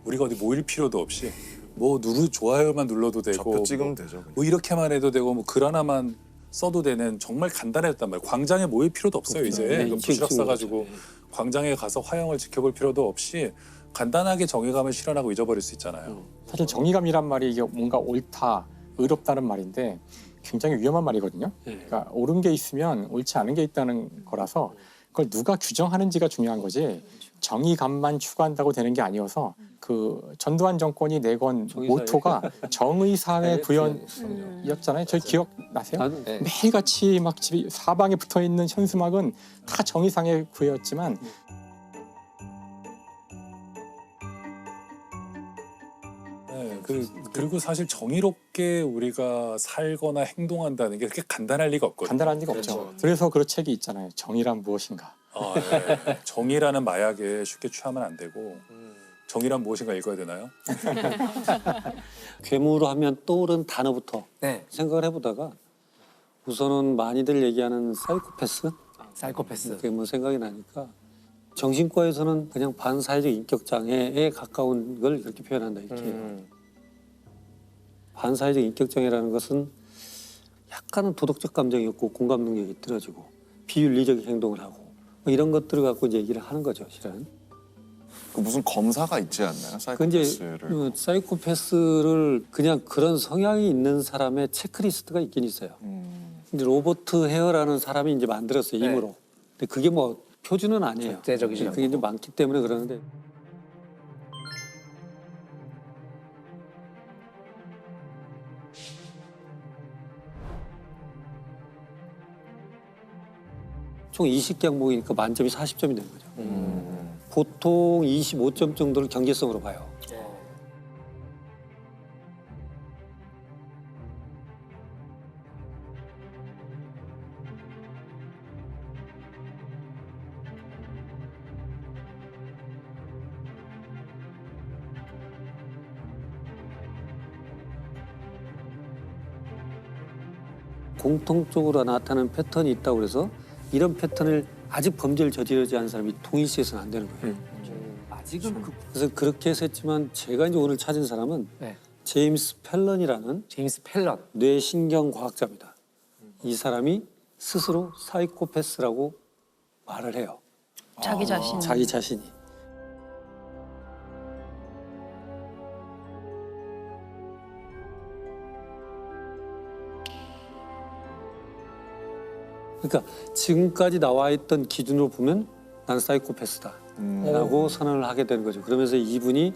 우리가 어디 모일 필요도 없이 뭐 좋아요만 눌러도 되고 좌표 찍으면 되죠. 뭐 이렇게만 해도 되고 뭐 글 하나만 써도 되는 정말 간단했단 말이에요. 광장에 모일 필요도 없어요. 이제 네, 도시락 싸가지고 광장에 가서 화형을 지켜볼 필요도 없이 간단하게 정의감을 실현하고 잊어버릴 수 있잖아요. 사실 정의감이란 말이 이게 뭔가 옳다, 의롭다는 말인데 굉장히 위험한 말이거든요. 그러니까 옳은 게 있으면 옳지 않은 게 있다는 거라서 그걸 누가 규정하는지가 중요한 거지 정의감만 추구한다고 되는 게 아니어서 그 전두환 정권이 내건 모토가 정의사회 구현이었잖아요. 저희 기억나세요? 매일같이 막 집이 사방에 붙어있는 현수막은 다 정의사회 구현이었지만 네, 그리고 사실 정의롭게 우리가 살거나 행동한다는 게 그렇게 간단할 리가 없거든요. 간단한 리가 없죠. 그래서 그 책이 있잖아요. 정의란 무엇인가. 네. 정의라는 마약에 쉽게 취하면 안 되고 정의란 무엇인가 읽어야 되나요? 괴물로 하면 떠오른 단어부터 생각을 해보다가 우선은 많이들 얘기하는 사이코패스? 사이코패스. 그게 뭐 생각이 나니까 정신과에서는 그냥 반사회적 인격장애에 가까운 걸 이렇게 표현한다 이렇게 해요. 반사회적 인격장애라는 것은 약간은 도덕적 감정이 없고 공감 능력이 떨어지고 비윤리적 행동을 하고 뭐 이런 것들을 갖고 이제 얘기를 하는 거죠, 실은. 그 무슨 검사가 있지 않나요? 근데 사이코패스를. 사이코패스를 그냥 그런 성향이 있는 사람의 체크리스트가 있긴 있어요. 근데 로버트 헤어라는 사람이 이제 만들었어요, 임으로. 근데 그게 뭐 표준은 아니에요. 절대적이지 그게 이제 많기 때문에 그러는데. 총 20개 항목이니까 만점이 40점이 되는 거죠. 보통 25점 정도를 경제성으로 봐요. 공통적으로 나타나는 패턴이 있다고 그래서 이런 패턴을 아직 범죄를 저지르지 않은 사람이 동일시해서는 안 되는 거예요. 아직은 그래서 그렇게 해서 했지만 제가 이제 오늘 찾은 사람은 제임스 펠런이라는 뇌신경과학자입니다. 이 사람이 스스로 사이코패스라고 말을 해요. 자기 자신. 자기 자신이. 그러니까 지금까지 나와 있던 기준으로 보면 나는 사이코패스다 라고 선언을 하게 되는 거죠. 그러면서 이분이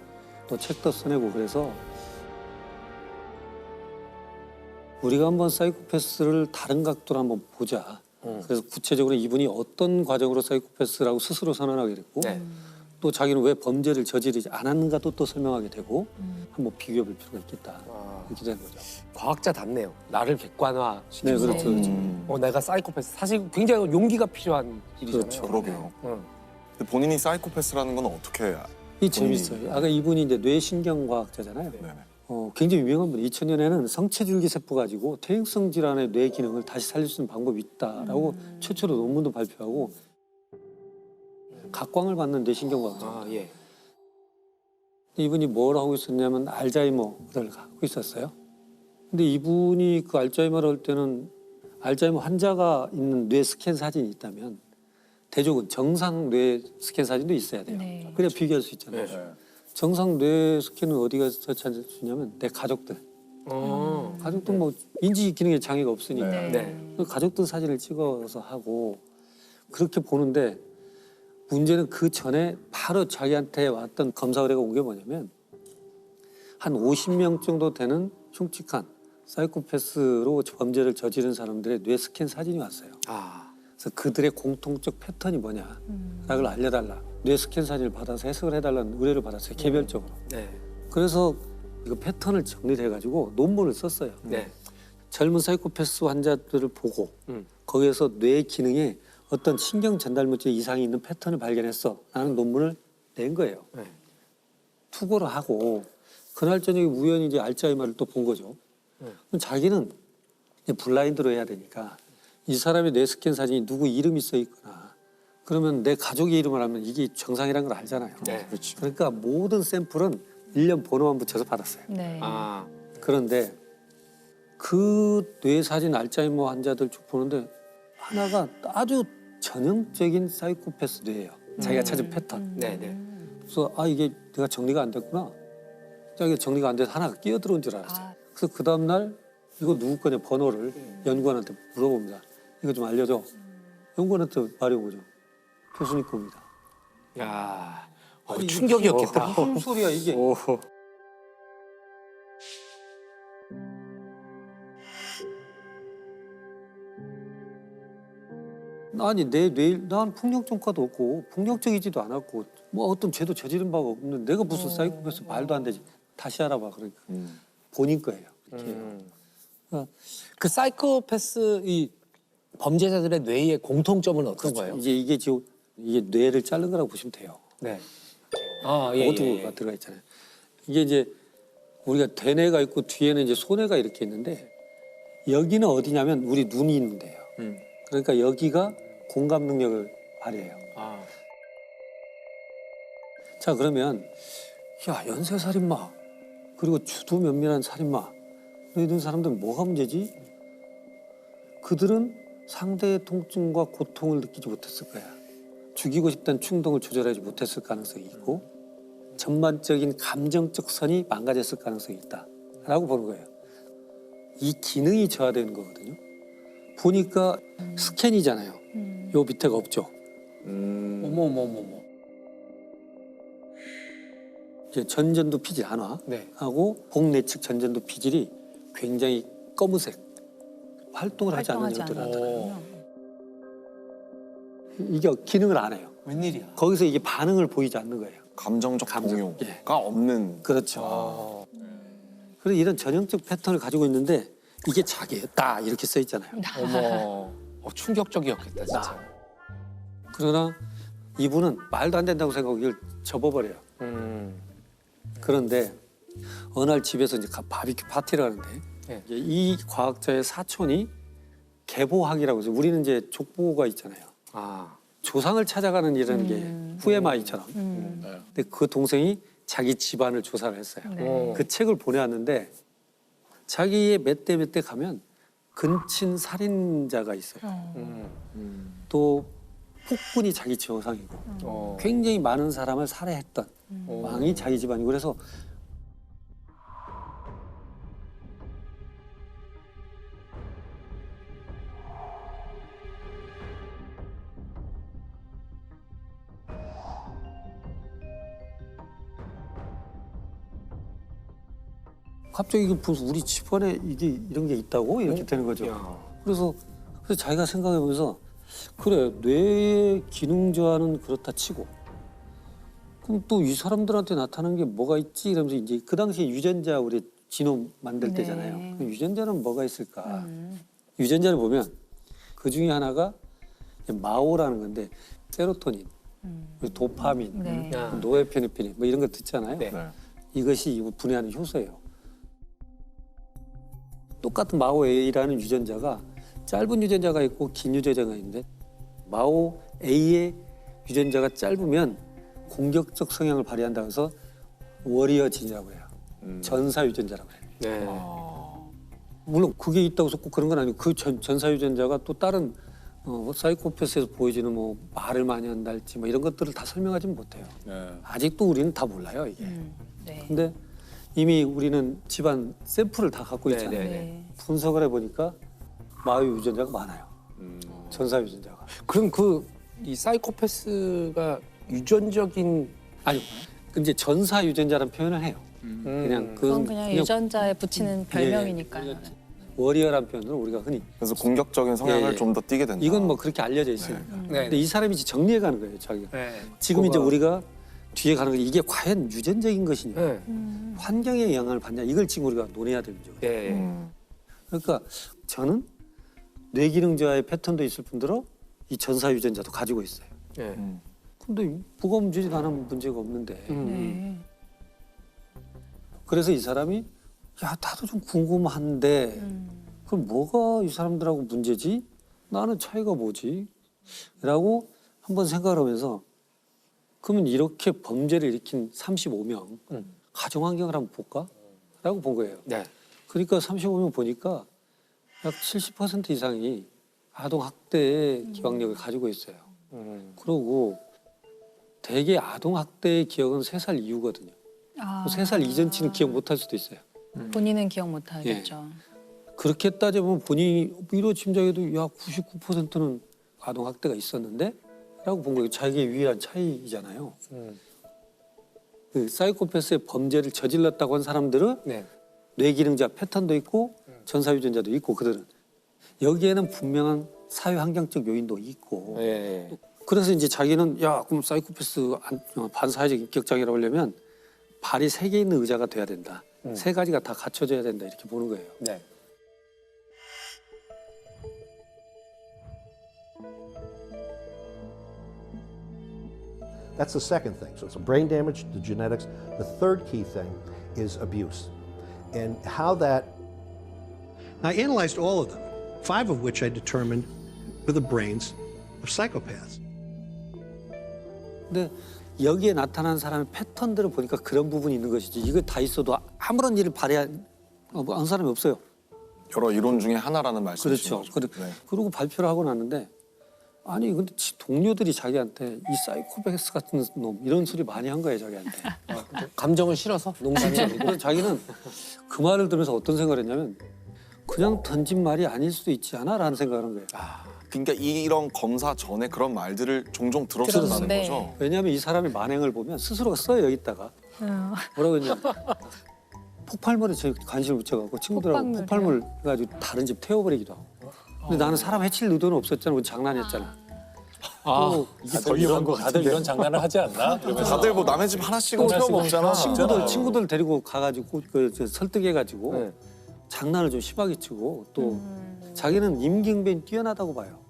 또 책도 써내고 그래서 우리가 한번 사이코패스를 다른 각도로 한번 보자. 그래서 구체적으로 이분이 어떤 과정으로 사이코패스라고 스스로 선언하게 됐고 또 자기는 왜 범죄를 저지르지 않았는가도 또 설명하게 되고 한번 비교해 볼 필요가 있겠다. 이렇게 되는 거죠. 과학자답네요. 나를 객관화 시켜서. 네, 그렇죠. 내가 사이코패스. 사실 굉장히 용기가 필요한 일이잖아요. 그렇죠. 그러게요. 근데 본인이 사이코패스라는 건 어떻게 이 재밌어요. 아까 이분이 이제 뇌신경과학자잖아요. 굉장히 유명한 분. 2000년에는 성체줄기 세포 가지고 퇴행성 질환의 뇌 기능을 다시 살릴 수 있는 방법이 있다라고 최초로 논문도 발표하고 각광을 받는 뇌신경과학자. 예. 이분이 뭘 하고 있었냐면 알츠하이머를 갖고 있었어요. 근데 이분이 그 알츠하이머를 할 때는 알츠하이머 환자가 있는 뇌 스캔 사진이 있다면 대조군 정상 뇌 스캔 사진도 있어야 돼요. 그래야 비교할 수 있잖아요. 정상 뇌 스캔은 어디가 찾을 수 있냐면 내 가족들. 가족들 뭐 인지 기능에 장애가 없으니까 그 가족들 사진을 찍어서 하고 그렇게 보는데 문제는 그 전에 바로 자기한테 왔던 검사 의뢰가 온 게 뭐냐면 한 50명 정도 되는 흉측한 사이코패스로 범죄를 저지른 사람들의 뇌 스캔 사진이 왔어요. 그래서 그들의 공통적 패턴이 뭐냐라고 알려달라. 뇌 스캔 사진을 받아서 해석을 해달라는 의뢰를 받았어요. 개별적으로. 그래서 이거 패턴을 정리를 해가지고 논문을 썼어요. 젊은 사이코패스 환자들을 보고 거기에서 뇌 기능에 어떤 신경 전달 물질 이상이 있는 패턴을 발견했어 라는 논문을 낸 거예요. 투고를 하고 그날 저녁에 우연히 이제 알츠하이머를 또 본 거죠. 그럼 자기는 이제 블라인드로 해야 되니까 이 사람의 뇌 스캔 사진이 누구 이름이 써 있거나 그러면 내 가족의 이름을 하면 이게 정상이라는 걸 알잖아요. 그렇죠. 그러니까 모든 샘플은 1년 번호만 붙여서 받았어요. 그런데 그 뇌 사진 알츠하이머 환자들 쭉 보는데 하나가 아주 전형적인 사이코패스 뇌예요. 자기가 찾은 패턴. 그래서 이게 내가 정리가 안 됐구나. 자기가 정리가 안 돼서 하나가 끼어들어온 줄 알았어요. 그래서 그 다음날 이거 누구 거냐 번호를 연구원한테 물어봅니다. 이거 좀 알려줘. 연구원한테 말해온 거죠. 교수님 겁니다. 야, 충격이었겠다. 무슨 소리야 이게. 아니 난 폭력전과도 없고 폭력적이지도 않았고 뭐 어떤 죄도 저지른 바가 없는데 내가 무슨 사이코패스 말도 안 되지. 다시 알아봐. 그러니까 본인 거예요. 그 사이코패스 이 범죄자들의 뇌의 공통점은 어떤 거예요? 이제 이게 지금 이게 뇌를 자른 거라고 보시면 돼요. 모두가 들어가 있잖아요. 이게 이제 우리가 대뇌가 있고 뒤에는 이제 소뇌가 이렇게 있는데 여기는 어디냐면 우리 눈이 있는데요. 그러니까 여기가 공감 능력을 발휘해요. 자 그러면 야 연쇄살인마 그리고 주도 면밀한 살인마 이런 사람들은 뭐가 문제지? 그들은 상대의 통증과 고통을 느끼지 못했을 거야. 죽이고 싶다는 충동을 조절하지 못했을 가능성이 있고 전반적인 감정적 선이 망가졌을 가능성이 있다라고 보는 거예요. 이 기능이 저하되는 거거든요. 보니까 스캔이잖아요. 요 밑에가 없죠. 어머. 이제 전전두 피질 안화하고 복내측 전전두 피질이 굉장히 검은색 활동을 하지 않는 것들을 나타나요. 이게 기능을 안 해요. 웬일이야? 거기서 이게 반응을 보이지 않는 거예요. 감정적 동요가 없는. 그렇죠. 그래서 이런 전형적 패턴을 가지고 있는데 이게 자기다 이렇게 써 있잖아요. 어머, 충격적이었겠다 진짜. 그러나 이분은 말도 안 된다고 생각하고 이걸 접어버려요. 그런데 어느 날 집에서 이제 바비큐 파티를 하는데 이제 이 과학자의 사촌이 계보학이라고 해서 우리는 이제 족보가 있잖아요. 조상을 찾아가는 이런 게 후에마이처럼. 근데 그 동생이 자기 집안을 조사를 했어요. 그 책을 보내왔는데 자기의 몇 대 가면 근친 살인자가 있어요. 또 폭군이 자기 조상이고 굉장히 많은 사람을 살해했던 왕이 자기 집안이고 그래서 갑자기 이게 무슨 우리 집안에 이게 이런 게 있다고 이렇게 되는 거죠. 그래서 자기가 생각해보면서 그래 뇌의 기능 저하는 그렇다 치고 그럼 또 이 사람들한테 나타나는 게 뭐가 있지 이러면서 이제 그 당시에 유전자 우리 지놈 만들 때잖아요. 그럼 유전자는 뭐가 있을까? 유전자를 보면 그 중에 하나가 마오라는 건데 세로토닌, 그리고 도파민, 노에피네프린 뭐 이런 거 듣잖아요. 이것이 분해하는 효소예요. 똑같은 마오 A라는 유전자가 짧은 유전자가 있고 긴 유전자가 있는데 마오 A의 유전자가 짧으면 공격적 성향을 발휘한다고 해서 워리어진이라고 해요. 전사 유전자라고 해요. 물론 그게 있다고 해서 꼭 그런 건 아니고 그 전사 유전자가 또 다른 사이코패스에서 보여지는 뭐 말을 많이 한달지 뭐 이런 것들을 다 설명하지는 못해요. 아직도 우리는 다 몰라요 이게. 근데 이미 우리는 집안 샘플을 다 갖고 있잖아요. 분석을 해보니까 마오 유전자가 많아요. 전사 유전자가. 그럼 이 사이코패스가 유전적인 아니 이제 전사 유전자라는 표현을 해요. 그건 그냥 유전자에 붙이는 별명이니까요. 워리어라는 표현을 우리가 흔히 그래서 공격적인 성향을 좀 더 띠게 된다. 이건 뭐 그렇게 알려져 있으니까. 근데 이 사람이 이제 정리해가는 거예요, 자기가. 지금 이제 우리가 뒤에 가는 거 이게 과연 유전적인 것이냐, 환경의 영향을 받냐 이걸 지금 우리가 논해야 되는 거죠. 그러니까 저는 뇌기능자의 패턴도 있을 뿐더러 이 전사 유전자도 가지고 있어요. 근데 뭐가 문제지 나는 문제가 없는데. 그래서 이 사람이 야 나도 좀 궁금한데 그럼 뭐가 이 사람들하고 문제지? 나는 차이가 뭐지? 라고 한번 생각을 하면서 그러면 이렇게 범죄를 일으킨 35명 가정환경을 한번 볼까? 라고 본 거예요. 그러니까 35명 보니까 약 70% 이상이 아동학대의 기억력을 가지고 있어요. 그리고 대개 아동학대의 기억은 3살 이후거든요. 3살 이전치는 기억 못할 수도 있어요. 본인은 기억 못하겠죠. 그렇게 따져보면 본인이 위로 짐작해도 야 99%는 아동학대가 있었는데? 라고 본 거예요. 자기의 유일한 차이잖아요. 그 사이코패스의 범죄를 저질렀다고 한 사람들은 뇌기능자 패턴도 있고 전사유전자도 있고 그들은 여기에는 분명한 사회환경적 요인도 있고 그래서 이제 자기는 야 그럼 사이코패스 반사회적 인격장애라고 하려면 발이 3개 있는 의자가 돼야 된다. 3가지가 다 갖춰져야 된다 이렇게 보는 거예요. That's the second thing. So it's brain damage, the genetics. The third key thing is abuse. And how that... I analyzed all of them, 5 of which I determined were the brains of psychopaths. 근데 여기에 나타난 사람의 패턴들을 보니까 그런 부분이 있는 것이지 이거 다 있어도 아무런 일을 발휘한 사람이 없어요. 여러 이론 중에 하나라는 말씀이시죠. 그렇죠. 그리고 발표를 하고 났는데 아니 근데 동료들이 자기한테 이 사이코패스 같은 놈 이런 소리 많이 한 거예요 자기한테. 감정을 실어서 농담이 아니고. 그래서 자기는 그 말을 들으면서 어떤 생각을 했냐면 그냥 던진 말이 아닐 수도 있지 않아? 라는 생각을 한 거예요. 그러니까 이런 검사 전에 그런 말들을 종종 들었었다는 거죠. 왜냐하면 이 사람의 만행을 보면 스스로가 써요 여기다가. 뭐라고 했냐면 폭발물에 제 관심을 붙여갖고 친구들하고 폭발물 해가지고 다른 집 태워버리기도 하고. 근데 나는 사람 해칠 의도는 없었잖아. 우리 장난이었잖아. 이게 더 이런 거 다들 이런 장난을 하지 않나? 다들 뭐 남의 집 하나씩은 태워먹잖아. 친구들 데리고 가가지고 설득해가지고 장난을 좀 심하게 치고 또 자기는 임기응변이 뛰어나다고 봐요.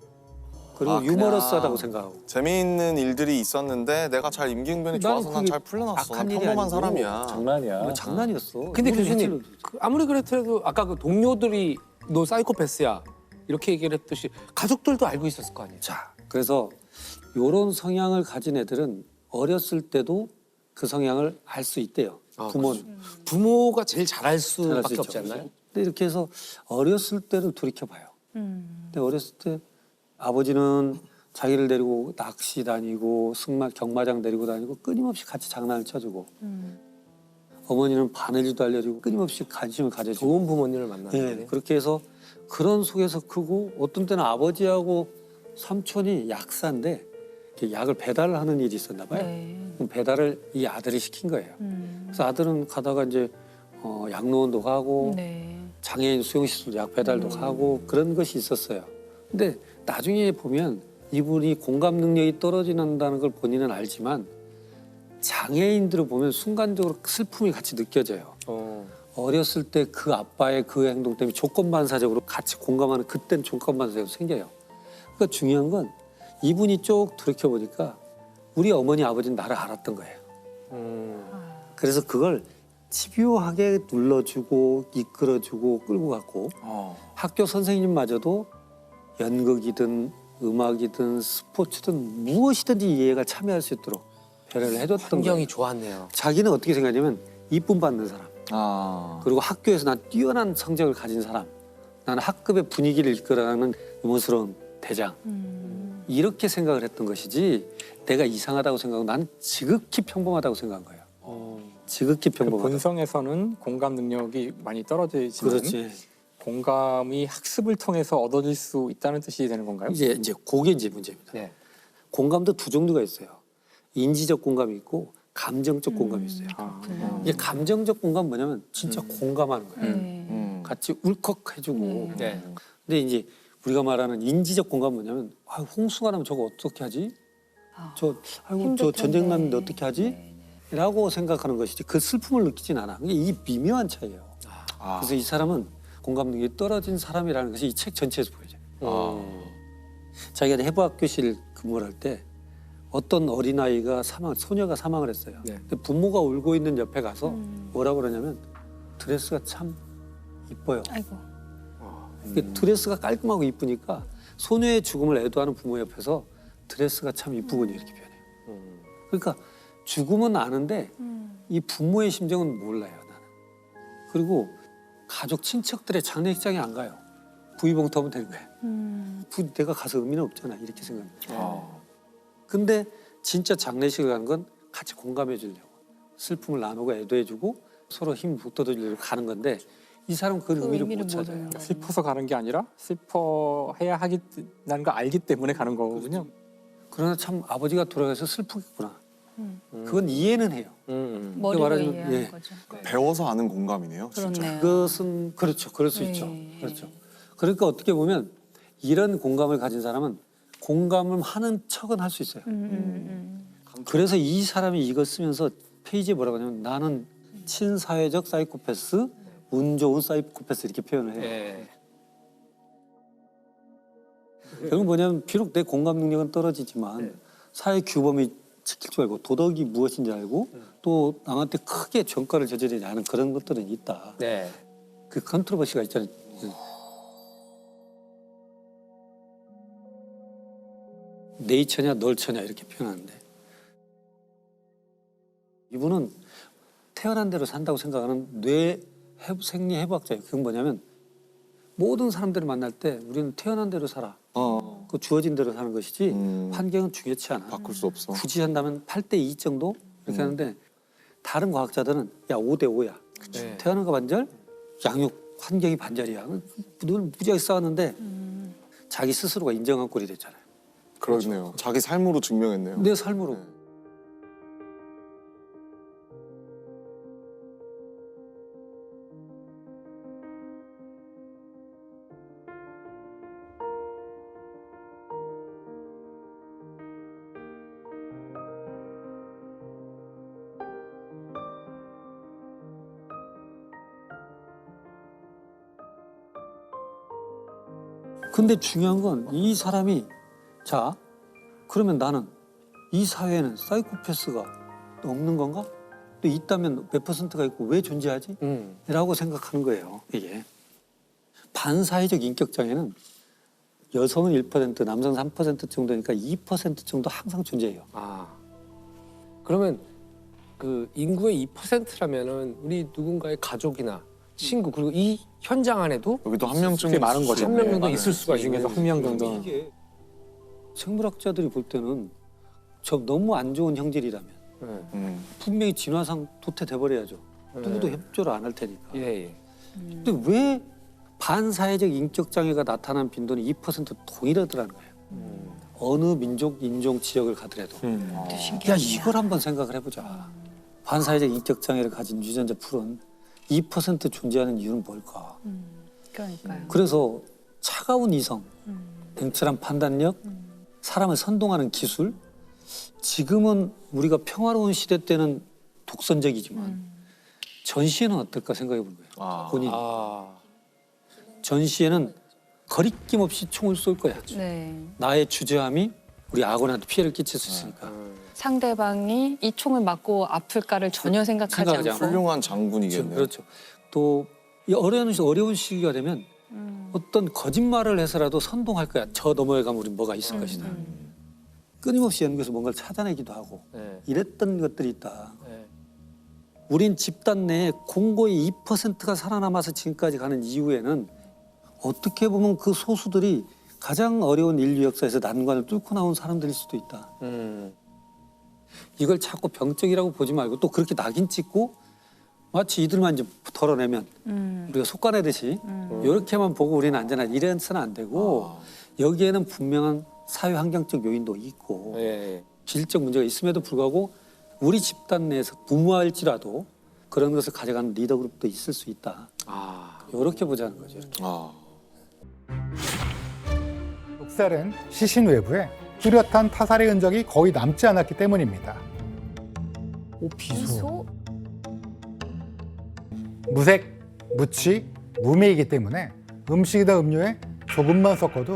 그리고 유머러스하다고 생각하고. 재미있는 일들이 있었는데 내가 잘 임기응변이 좋아서 난 잘 풀려났어. 난 평범한 사람이야. 장난이야. 장난이었어. 근데 교수님 아무리 그렇더라도 아까 그 동료들이 너 사이코패스야 이렇게 얘기를 했듯이 가족들도 알고 있었을 거 아니에요. 자, 그래서 이런 성향을 가진 애들은 어렸을 때도 그 성향을 알 수 있대요. 부모는. 부모가 제일 잘 알 수밖에 없지 않나요? 근데 이렇게 해서 어렸을 때를 돌이켜봐요. 근데 어렸을 때 아버지는 자기를 데리고 낚시 다니고 경마장 데리고 다니고 끊임없이 같이 장난을 쳐주고 어머니는 바느질도 알려주고 끊임없이 관심을 가져주고 좋은 부모님을 만나는데 그렇게 해서 그런 속에서 크고 어떤 때는 아버지하고 삼촌이 약사인데 약을 배달을 하는 일이 있었나 봐요. 그럼 배달을 이 아들이 시킨 거예요. 그래서 아들은 가다가 이제 양로원도 가고 장애인 수용시설 약 배달도 가고 그런 것이 있었어요. 근데 나중에 보면 이분이 공감 능력이 떨어진다는 걸 본인은 알지만 장애인들을 보면 순간적으로 슬픔이 같이 느껴져요. 어렸을 때 그 아빠의 그 행동 때문에 조건반사적으로 같이 공감하는 그때는 조건반사적으로 생겨요. 그러니까 중요한 건 이분이 쭉 돌이켜보니까 우리 어머니 아버지는 나를 알았던 거예요. 그래서 그걸 집요하게 눌러주고 이끌어주고 끌고 갔고 학교 선생님마저도 연극이든 음악이든 스포츠든 무엇이든지 이 애가 참여할 수 있도록 배려를 해줬던 환경이 거예요. 좋았네요. 자기는 어떻게 생각하냐면 이쁨 받는 사람 그리고 학교에서 난 뛰어난 성적을 가진 사람 나는 학급의 분위기를 이끌어가는 유머스러운 대장 이렇게 생각을 했던 것이지 내가 이상하다고 생각하고 난 지극히 평범하다고 생각한 거예요. 지극히 평범하다. 본성에서는 공감 능력이 많이 떨어지지만 그렇지. 공감이 학습을 통해서 얻어질 수 있다는 뜻이 되는 건가요? 이제 그게 이제 문제입니다. 공감도 두 종류가 있어요. 인지적 공감이 있고 감정적 공감이 있어요. 이게 감정적 공감 뭐냐면 진짜 공감하는 거예요. 같이 울컥해주고. 근데 이제 우리가 말하는 인지적 공감 뭐냐면 홍수가 나면 저거 어떻게 하지? 저 전쟁 났는데 어떻게 하지? 라고 생각하는 것이지 그 슬픔을 느끼진 않아. 이게 미묘한 차이예요. 그래서 이 사람은 공감 능력이 떨어진 사람이라는 것이 이 책 전체에서 보여져요. 자기가 해부학교실 근무를 할 때 어떤 어린아이가 소녀가 사망을 했어요. 근데 부모가 울고 있는 옆에 가서 뭐라고 그러냐면 드레스가 참 이뻐요. 드레스가 깔끔하고 이쁘니까 소녀의 죽음을 애도하는 부모 옆에서 드레스가 참 이쁘군요 이렇게 표현해요. 그러니까 죽음은 아는데 이 부모의 심정은 몰라요 나는. 그리고 가족 친척들의 장례식장에 안 가요. 부위봉투 하면 되는 거야. 내가 가서 의미는 없잖아 이렇게 생각해요. 근데 진짜 장례식을 가는 건 같이 공감해 주려고 슬픔을 나누고 애도해주고 서로 힘 북돋아주려고 가는 건데 이 사람은 그 의미를 못 찾아요. 슬퍼서 가는 게 아니라 슬퍼해야 하겠다는 걸 알기 때문에 가는 거군요. 그러나 참 아버지가 돌아가서 슬프겠구나. 그건 이해는 해요. 머리로 말하자면, 이해하는 거죠. 배워서 아는 공감이네요. 진짜. 그것은 그렇죠. 그럴 수 있죠. 그렇죠. 그러니까 어떻게 보면 이런 공감을 가진 사람은 공감을 하는 척은 할 수 있어요. 그래서 이 사람이 이거 쓰면서 페이지에 뭐라고 하냐면 나는 친사회적 사이코패스, 운 좋은 사이코패스 이렇게 표현을 해요. 결국 뭐냐면 비록 내 공감 능력은 떨어지지만 사회 규범이 지킬 줄 알고 도덕이 무엇인지 알고 또 남한테 크게 전과를 저지르지 않은 그런 것들은 있다. 그 컨트로버시가 있잖아요. 네이처냐 널처냐 이렇게 표현하는데 이분은 태어난 대로 산다고 생각하는 생리 해부학자예요. 그건 뭐냐면 모든 사람들을 만날 때 우리는 태어난 대로 살아. 그 주어진 대로 사는 것이지 환경은 중요치 않아. 바꿀 수 없어. 굳이 한다면 8대2 정도 이렇게 하는데 다른 과학자들은 야 5대5야. 태어난 거 반절, 양육 환경이 반절이야. 늘 무지하게 싸웠는데 자기 스스로가 인정한 꼴이 됐잖아요. 그러네요. 자기 삶으로 증명했네요. 내 삶으로. 근데 중요한 건 이 사람이 자 그러면 나는 이 사회에는 사이코패스가 없는 건가? 또 있다면 몇 퍼센트가 있고 왜 존재하지? 라고 생각하는 거예요. 이게 반사회적 인격장애는 여성은 1%, 남성은 3% 정도니까 2% 정도 항상 존재해요. 그러면 그 인구의 2%라면은 우리 누군가의 가족이나 친구 그리고 이 현장 안에도 여기도 한 명쯤 많은 거죠. 한 명 정도 있을 수가 있는 중에서 한 명 정도. 이게 생물학자들이 볼 때는 저 너무 안 좋은 형질이라면 분명히 진화상 도태돼 버려야죠. 누구도 협조를 안 할 테니까. 근데 왜 반사회적 인격 장애가 나타난 빈도는 2% 동일하더라는 거예요. 어느 민족, 인종, 지역을 가더라도. 야 이걸 한번 생각을 해보자. 반사회적 인격 장애를 가진 유전자 풀은 2% 존재하는 이유는 뭘까? 그러니까요. 그래서 차가운 이성, 냉철한 판단력, 사람을 선동하는 기술. 지금은 우리가 평화로운 시대 때는 독선적이지만 전시회는 어떨까 생각해 본 거예요. 본인. 아. 전시회는 거리낌 없이 총을 쏠 거야. 네. 나의 주저함이 우리 아군한테 피해를 끼칠 수 있으니까. 상대방이 이 총을 맞고 아플까를 전혀 생각하지 않고. 훌륭한 장군이겠네요. 그렇죠. 또 이 어려운 시기가 되면 어떤 거짓말을 해서라도 선동할 거야. 저 너머에 가면 우리 뭐가 있을 것이다. 끊임없이 연구해서 뭔가를 찾아내기도 하고 이랬던 것들이 있다. 우린 집단 내에 공고의 2%가 살아남아서 지금까지 가는 이유에는 어떻게 보면 그 소수들이 가장 어려운 인류 역사에서 난관을 뚫고 나온 사람들일 수도 있다. 이걸 자꾸 병적이라고 보지 말고 또 그렇게 낙인 찍고 마치 이들만 이제 털어내면 우리가 속가내듯이 이렇게만 보고 우리는 안전하다 이래서는 안 되고 여기에는 분명한 사회 환경적 요인도 있고 질적 문제가 있음에도 불구하고 우리 집단 내에서 무모할지라도 그런 것을 가져가는 리더 그룹도 있을 수 있다. 이렇게 보자는 거죠. 독살은 시신 외부에 뚜렷한 타살의 흔적이 거의 남지 않았기 때문입니다. 비소? 무색, 무취, 무매이기 때문에 음식이나 음료에 조금만 섞어도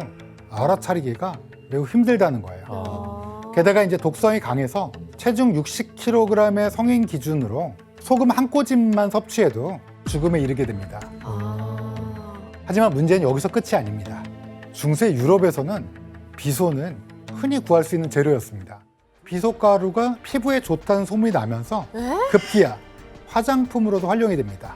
알아차리기가 매우 힘들다는 거예요. 게다가 이제 독성이 강해서 체중 60kg의 성인 기준으로 소금 한 꼬집만 섭취해도 죽음에 이르게 됩니다. 하지만 문제는 여기서 끝이 아닙니다. 중세 유럽에서는 비소는 흔히 구할 수 있는 재료였습니다. 비소가루가 피부에 좋다는 소문이 나면서 급기야 화장품으로도 활용이 됩니다.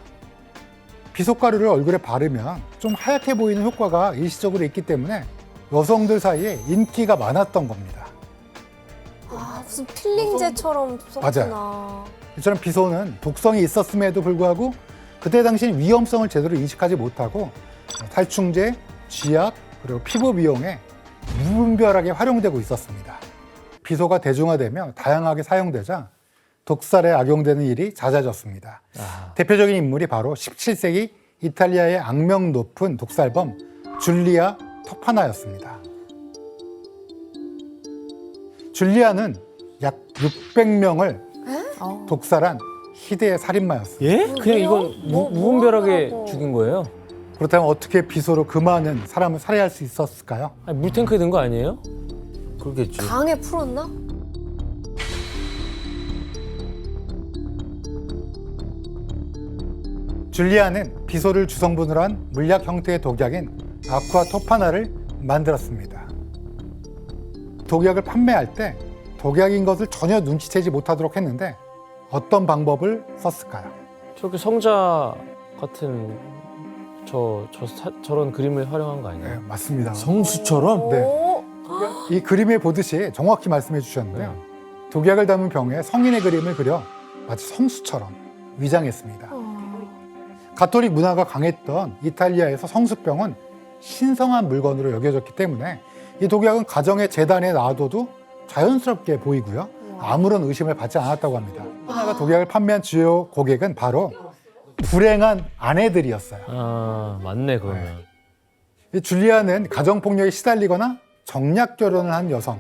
비소가루를 얼굴에 바르면 좀 하얗게 보이는 효과가 일시적으로 있기 때문에 여성들 사이에 인기가 많았던 겁니다. 아, 무슨 필링제처럼 썼구나. 이처럼 비소는 독성이 있었음에도 불구하고 그때 당시엔 위험성을 제대로 인식하지 못하고 살충제, 쥐약, 그리고 피부 미용에 무분별하게 활용되고 있었습니다. 비소가 대중화되며 다양하게 사용되자 독살에 악용되는 일이 잦아졌습니다. 대표적인 인물이 바로 17세기 이탈리아의 악명 높은 독살범 줄리아 토파나였습니다. 줄리아는 약 600명을 독살한 희대의 살인마였습니다. 예? 그냥 이건 무분별하게 죽인 거예요? 그렇다면 어떻게 비소로 그 많은 사람을 살해할 수 있었을까요? 아니, 물탱크에 든 거 아니에요? 그러겠지. 강에 풀었나? 줄리아는 비소를 주성분으로 한 물약 형태의 독약인 아쿠아토파나를 만들었습니다. 독약을 판매할 때 독약인 것을 전혀 눈치채지 못하도록 했는데 어떤 방법을 썼을까요? 저렇게 성자 같은 저런 그림을 활용한 거 아니에요? 네, 맞습니다. 성수처럼? 네. 이 그림에 보듯이 정확히 말씀해 주셨는데요. 독약을 담은 병에 성인의 그림을 그려 마치 성수처럼 위장했습니다. 가톨릭 문화가 강했던 이탈리아에서 성수병은 신성한 물건으로 여겨졌기 때문에 이 독약은 가정의 재단에 놔둬도 자연스럽게 보이고요. 아무런 의심을 받지 않았다고 합니다. 토파나가 독약을 판매한 주요 고객은 바로 불행한 아내들이었어요. 아, 맞네 그러면. 이 줄리아는 가정폭력에 시달리거나 정략 결혼을 한 여성,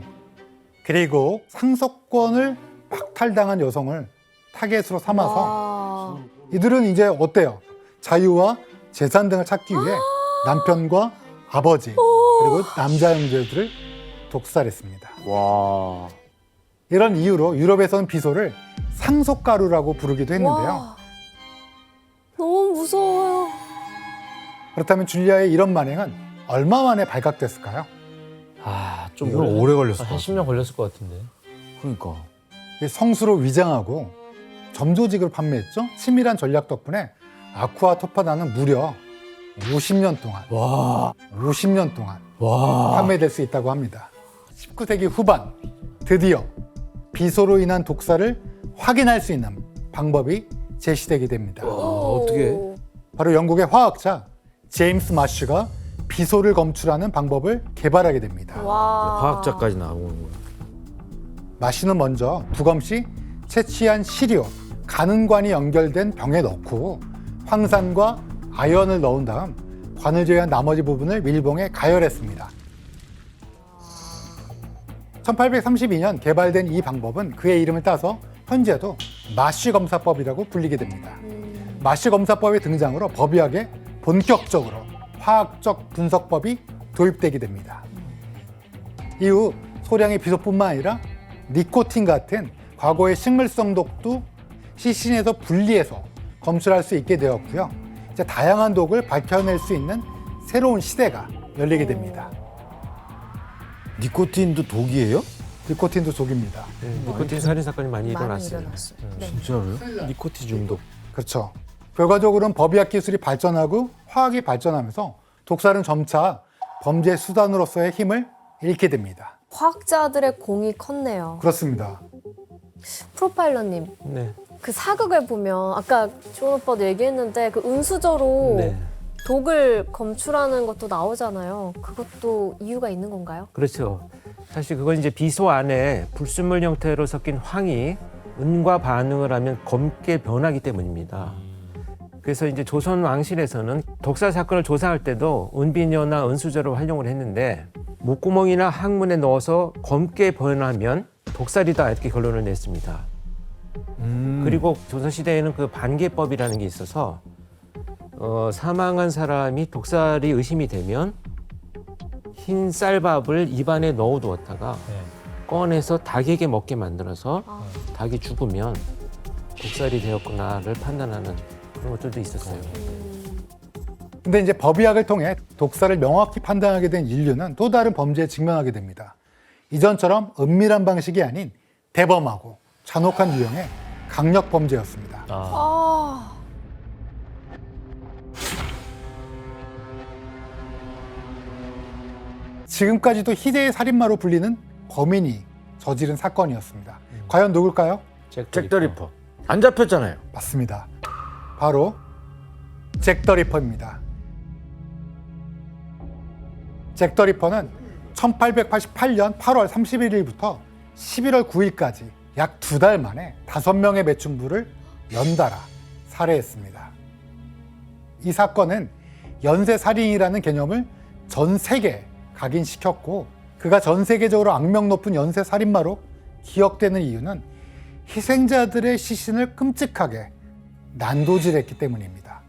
그리고 상속권을 박탈당한 여성을 타겟으로 삼아서 이들은 이제 어때요? 자유와 재산 등을 찾기 위해 남편과 아버지 그리고 남자 형제들을 독살했습니다. 와. 이런 이유로 유럽에서는 비소를 상속가루라고 부르기도 했는데요. 와, 너무 무서워요. 그렇다면 줄리아의 이런 만행은 얼마 만에 발각됐을까요? 아, 좀 이건 오래 걸렸을 한 10년 걸렸을 것 같은데. 그러니까. 성수로 위장하고 점조직으로 판매했죠. 치밀한 전략 덕분에 아쿠아토파나는 무려 50년 동안 50년 동안 판매될 수 있다고 합니다. 19세기 후반 드디어 비소로 인한 독살을 확인할 수 있는 방법이 제시되게 됩니다. 어떻게? 바로 영국의 화학자 제임스 마쉬가 비소를 검출하는 방법을 개발하게 됩니다. 화학자까지 나오는 거야. 마쉬는 먼저 두 검씩 채취한 시료, 가는관이 연결된 병에 넣고 황산과 아연을 넣은 다음 관을 제외한 나머지 부분을 밀봉해 가열했습니다. 1832년 개발된 이 방법은 그의 이름을 따서 현재도 마쉬 검사법이라고 불리게 됩니다. 마시검사법의 등장으로 법의학에 본격적으로 화학적 분석법이 도입되게 됩니다. 이후 소량의 비소뿐만 아니라 니코틴 같은 과거의 식물성 독도 시신에서 분리해서 검출할 수 있게 되었고요. 이제 다양한 독을 밝혀낼 수 있는 새로운 시대가 열리게 됩니다. 니코틴도 독이에요? 니코틴도 독입니다. 니코틴 살인 사건이 많이 많이 일어났어요. 일어났어요. 진짜로요? 니코틴 중독. 그렇죠. 결과적으로는 법의학 기술이 발전하고 화학이 발전하면서 독살은 점차 범죄 수단으로서의 힘을 잃게 됩니다. 과학자들의 공이 컸네요. 그렇습니다. 프로파일러님, 네. 그 사극을 보면 아까 조은 오빠도 얘기했는데 그 은수저로 네. 독을 검출하는 것도 나오잖아요. 그것도 이유가 있는 건가요? 그렇죠. 사실 그건 이제 비소 안에 불순물 형태로 섞인 황이 은과 반응을 하면 검게 변하기 때문입니다. 그래서 이제 조선 왕실에서는 독살 사건을 조사할 때도 은비녀나 은수저를 활용을 했는데 목구멍이나 항문에 넣어서 검게 변하면 독살이다 이렇게 결론을 냈습니다. 그리고 조선시대에는 그 반개법이라는 게 있어서 사망한 사람이 독살이 의심이 되면 흰 쌀밥을 입안에 넣어두었다가 꺼내서 닭에게 먹게 만들어서 닭이 죽으면 독살이 되었구나를 판단하는 그런 것들도 있었어요. 근데 이제 법의학을 통해 독살을 명확히 판단하게 된 인류는 또 다른 범죄에 직면하게 됩니다. 이전처럼 은밀한 방식이 아닌 대범하고 잔혹한 유형의 강력 범죄였습니다. 지금까지도 희대의 살인마로 불리는 범인이 저지른 사건이었습니다. 과연 누굴까요? 잭 더 리퍼. 안 잡혔잖아요. 맞습니다. 바로 잭 더 리퍼입니다. 잭 더 리퍼는 1888년 8월 31일부터 11월 9일까지 약 2달 만에 5명의 매춘부를 연달아 살해했습니다. 이 사건은 연쇄살인이라는 개념을 전 세계에 각인시켰고 그가 전 세계적으로 악명 높은 연쇄살인마로 기억되는 이유는 희생자들의 시신을 끔찍하게 난도질했기 때문입니다.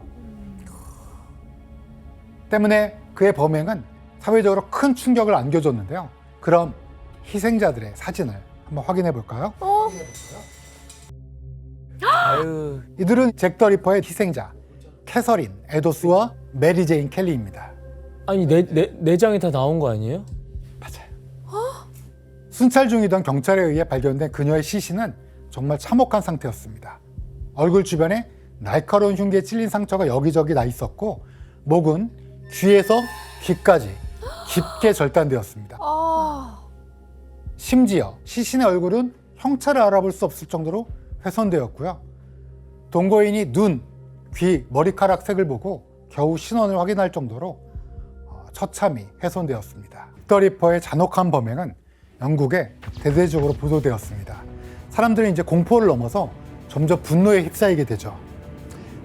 때문에 그의 범행은 사회적으로 큰 충격을 안겨줬는데요. 그럼 희생자들의 사진을 한번 확인해 볼까요? 이들은 잭 더 리퍼의 희생자 캐서린 에도스와 메리 제인 켈리입니다. 아니 내장이 다 나온 거 아니에요? 순찰 중이던 경찰에 의해 발견된 그녀의 시신은 정말 참혹한 상태였습니다. 얼굴 주변에 날카로운 흉기에 찔린 상처가 여기저기 나 있었고 목은 귀에서 귀까지 깊게 절단되었습니다. 심지어 시신의 얼굴은 형체를 알아볼 수 없을 정도로 훼손되었고요. 동거인이 눈, 귀, 머리카락 색을 보고 겨우 신원을 확인할 정도로 처참히 훼손되었습니다. 더 리퍼의 잔혹한 범행은 영국에 대대적으로 보도되었습니다. 사람들은 이제 공포를 넘어서 점점 분노에 휩싸이게 되죠.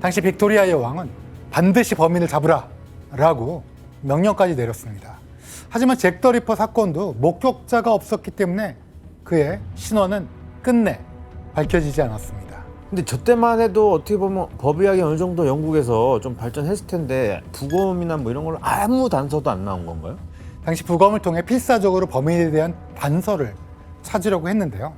당시 빅토리아 여왕은 반드시 범인을 잡으라 라고 명령까지 내렸습니다. 하지만 잭 더 리퍼 사건도 목격자가 없었기 때문에 그의 신원은 끝내 밝혀지지 않았습니다. 근데 저 때만 해도 어떻게 보면 법의학이 어느 정도 영국에서 좀 발전했을 텐데 부검이나 뭐 이런 걸로 아무 단서도 안 나온 건가요? 당시 부검을 통해 필사적으로 범인에 대한 단서를 찾으려고 했는데요.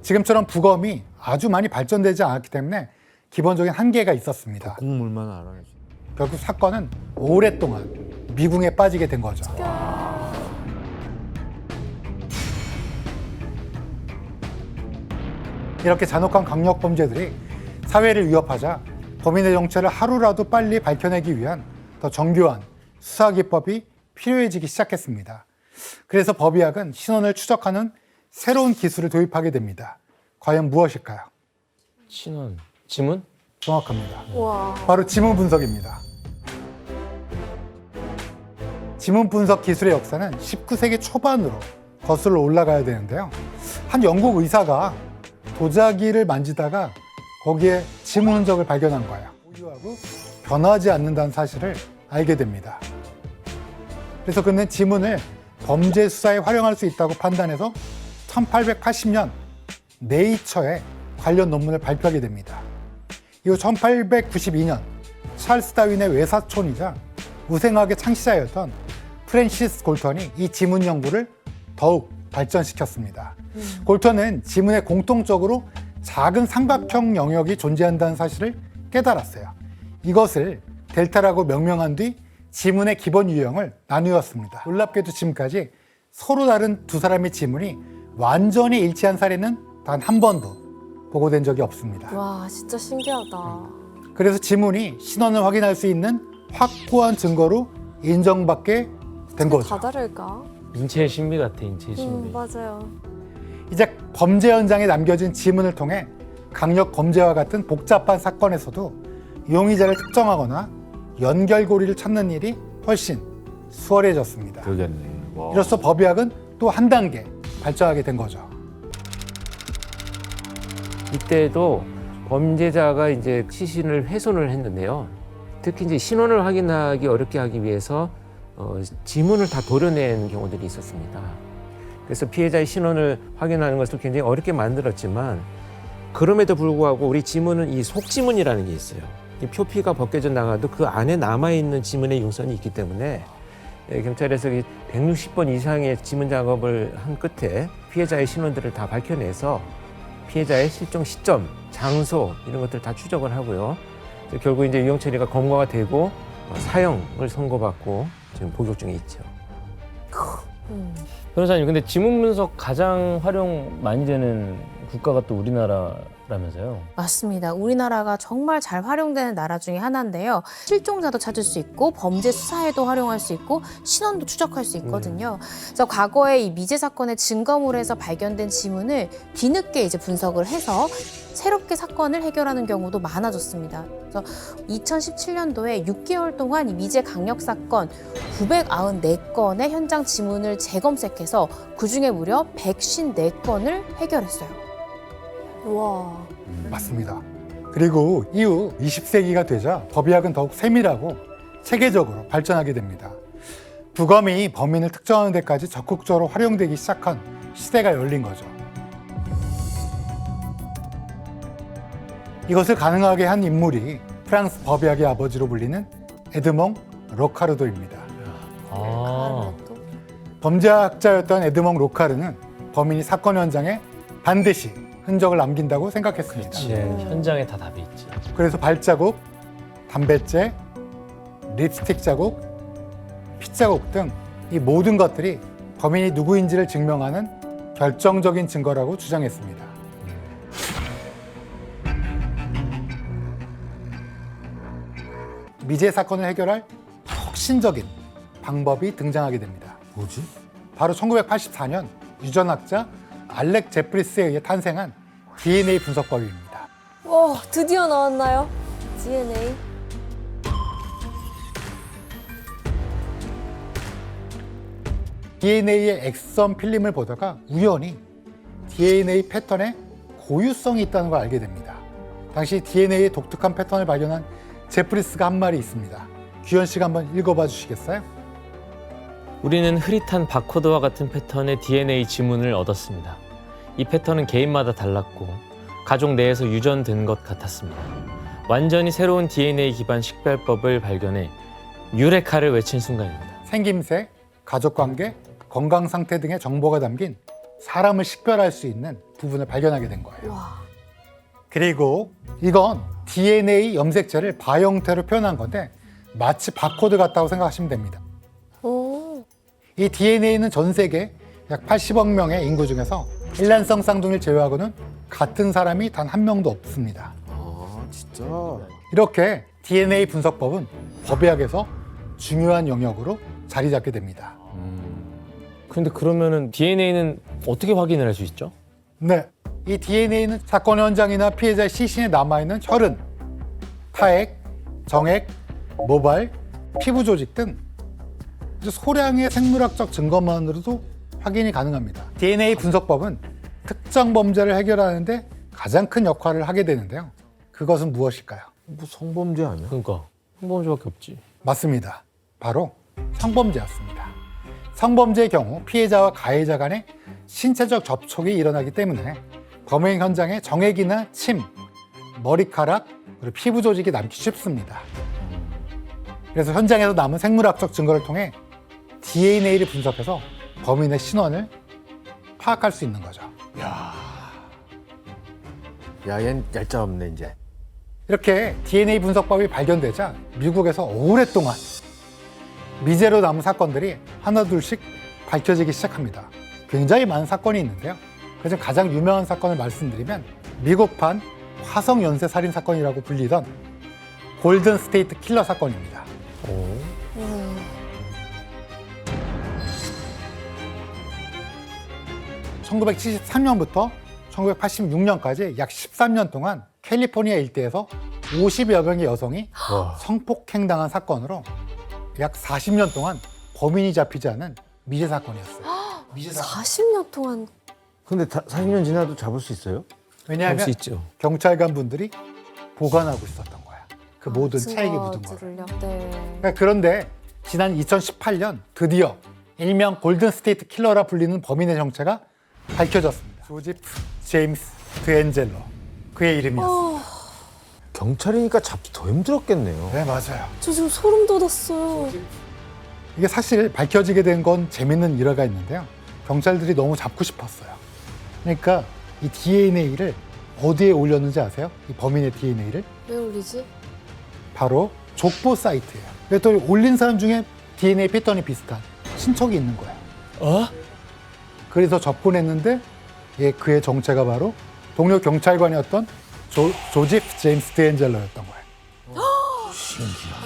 지금처럼 부검이 아주 많이 발전되지 않았기 때문에 기본적인 한계가 있었습니다. 국물만 알아내지. 결국 사건은 오랫동안 미궁에 빠지게 된 거죠. 이렇게 잔혹한 강력 범죄들이 사회를 위협하자 범인의 정체를 하루라도 빨리 밝혀내기 위한 더 정교한 수사기법이 필요해지기 시작했습니다. 그래서 법의학은 신원을 추적하는 새로운 기술을 도입하게 됩니다. 과연 무엇일까요? 신원, 지문? 정확합니다. 와. 바로 지문 분석입니다. 지문 분석 기술의 역사는 19세기 초반으로 거슬러 올라가야 되는데요. 한 영국 의사가 도자기를 만지다가 거기에 지문 흔적을 발견한 거예요. 고유하고 변하지 않는다는 사실을 알게 됩니다. 그래서 그는 지문을 범죄 수사에 활용할 수 있다고 판단해서 1880년 네이처에 관련 논문을 발표하게 됩니다. 이후 1892년 찰스 다윈의 외사촌이자 우생학의 창시자였던 프랜시스 골턴이 이 지문 연구를 더욱 발전시켰습니다. 골턴은 지문에 공통적으로 작은 삼각형 영역이 존재한다는 사실을 깨달았어요. 이것을 델타라고 명명한 뒤 지문의 기본 유형을 나누었습니다. 놀랍게도 지금까지 서로 다른 두 사람의 지문이 완전히 일치한 사례는 단 한 번도 보고된 적이 없습니다. 와, 진짜 신기하다. 그래서 지문이 신원을 확인할 수 있는 확고한 증거로 인정받게 된 거죠. 다 다를까? 인체의 신비 같아, 인체의 신비. 맞아요. 이제 범죄 현장에 남겨진 지문을 통해 강력 범죄와 같은 복잡한 사건에서도 용의자를 특정하거나 연결고리를 찾는 일이 훨씬 수월해졌습니다. 그러겠네. 와. 이로써 법의학은 또 한 단계 발전하게 된 거죠. 이때도 범죄자가 이제 시신을 훼손을 했는데요. 특히 이제 신원을 확인하기 어렵게 하기 위해서 지문을 다 도려낸 경우들이 있었습니다. 그래서 피해자의 신원을 확인하는 것을 굉장히 어렵게 만들었지만 그럼에도 불구하고 우리 지문은 이 속지문이라는 게 있어요. 이 표피가 벗겨져 나가도 그 안에 남아있는 지문의 융선이 있기 때문에 경찰에서 160번 이상의 지문 작업을 한 끝에 피해자의 신원들을 다 밝혀내서 피해자의 실종 시점, 장소 이런 것들을 다 추적을 하고요. 결국 이제 유영철이가 검거가 되고 사형을 선고받고 지금 복역 중에 있죠. 변호사님, 근데 지문 분석 가장 활용 많이 되는 국가가 또 우리나라라면서요? 맞습니다. 우리나라가 정말 잘 활용되는 나라 중에 하나인데요. 실종자도 찾을 수 있고 범죄 수사에도 활용할 수 있고 신원도 추적할 수 있거든요. 그래서 과거에 이 미제 사건의 증거물에서 발견된 지문을 뒤늦게 이제 분석을 해서 새롭게 사건을 해결하는 경우도 많아졌습니다. 그래서 2017년도에 6개월 동안 이 미제 강력 사건 994건의 현장 지문을 재검색해서 그중에 무려 154건을 해결했어요. 와. 맞습니다. 그리고 이후 20세기가 되자 법의학은 더욱 세밀하고 체계적으로 발전하게 됩니다. 부검이 범인을 특정하는 데까지 적극적으로 활용되기 시작한 시대가 열린 거죠. 이것을 가능하게 한 인물이 프랑스 법의학의 아버지로 불리는 에드몽 로카르도입니다. 범죄학자였던 에드몽 로카르는 범인이 사건 현장에 반드시 흔적을 남긴다고 생각했습니다. 그치, 현장에 다 답이 있지. 그래서 발자국, 담뱃재, 립스틱 자국, 핏자국 등 이 모든 것들이 범인이 누구인지를 증명하는 결정적인 증거라고 주장했습니다. 미제 사건을 해결할 혁신적인 방법이 등장하게 됩니다. 뭐지? 바로 1984년 유전학자 알렉 제프리스에 의해 탄생한 DNA 분석법입니다. 와, 드디어 나왔나요? DNA. DNA의 엑선 필름을 보다가 우연히 DNA 패턴에 고유성이 있다는 걸 알게 됩니다. 당시 DNA의 독특한 패턴을 발견한 제프리스가 한 말이 있습니다. 규현 씨가 한번 읽어봐 주시겠어요? 우리는 흐릿한 바코드와 같은 패턴의 DNA 지문을 얻었습니다. 이 패턴은 개인마다 달랐고 가족 내에서 유전된 것 같았습니다. 완전히 새로운 DNA 기반 식별법을 발견해 유레카를 외친 순간입니다. 생김새, 가족관계, 건강 상태 등의 정보가 담긴 사람을 식별할 수 있는 부분을 발견하게 된 거예요. 그리고 이건 DNA 염색체를 바 형태로 표현한 건데 마치 바코드 같다고 생각하시면 됩니다. 이 DNA는 전 세계 약 80억 명의 인구 중에서 일란성 쌍둥이를 제외하고는 같은 사람이 단 한 명도 없습니다. 진짜? 이렇게 DNA 분석법은 법의학에서 중요한 영역으로 자리 잡게 됩니다. 근데 그러면은 DNA는 어떻게 확인을 할 수 있죠? 네, 이 DNA는 사건 현장이나 피해자의 시신에 남아있는 혈흔, 타액, 정액, 모발, 피부 조직 등 소량의 생물학적 증거만으로도 확인이 가능합니다. DNA 분석법은 특정 범죄를 해결하는데 가장 큰 역할을 하게 되는데요. 그것은 무엇일까요? 뭐 성범죄 아니야? 그러니까 성범죄밖에 없지. 맞습니다. 바로 성범죄였습니다. 성범죄의 경우 피해자와 가해자 간의 신체적 접촉이 일어나기 때문에 범행 현장에 정액이나 침, 머리카락, 그리고 피부 조직이 남기 쉽습니다. 그래서 현장에서 남은 생물학적 증거를 통해 DNA를 분석해서 범인의 신원을 파악할 수 있는 거죠. 야, 얜 얄짤없네 이제. 이렇게 DNA 분석법이 발견되자 미국에서 오랫동안 미제로 남은 사건들이 하나둘씩 밝혀지기 시작합니다. 굉장히 많은 사건이 있는데요. 그중 가장 유명한 사건을 말씀드리면 미국판 화성 연쇄 살인 사건이라고 불리던 골든 스테이트 킬러 사건입니다. 1973년부터 1986년까지 약 13년 동안 캘리포니아 일대에서 50여 명의 여성이 성폭행당한 사건으로 약 40년 동안 범인이 잡히지 않은 미제 사건이었어요. 40년 동안. 근데 40년 지나도 잡을 수 있어요? 왜냐하면 잡을 수 있죠. 경찰관 분들이 보관하고 있었던 거야. 그 모든 차액이 묻은 거를. 네. 그러니까 그런데 지난 2018년 드디어 일명 골든 스테이트 킬러라 불리는 범인의 정체가 밝혀졌습니다. 조지프 제임스 드앤젤로. 그의 이름이었습니다. 경찰이니까 잡기 더 힘들었겠네요. 네, 맞아요. 저 지금 소름 돋았어요. 이게 사실 밝혀지게 된 건 재밌는 일화가 있는데요. 경찰들이 너무 잡고 싶었어요. 그러니까 이 DNA를 어디에 올렸는지 아세요? 이 범인의 DNA를? 왜 올리지? 바로 족보 사이트예요. 근데 또 올린 사람 중에 DNA 패턴이 비슷한 친척이 있는 거예요. 그래서 접근했는데 그의 정체가 바로 동료 경찰관이었던 조지프 제임스 드앤젤러였던 거예요.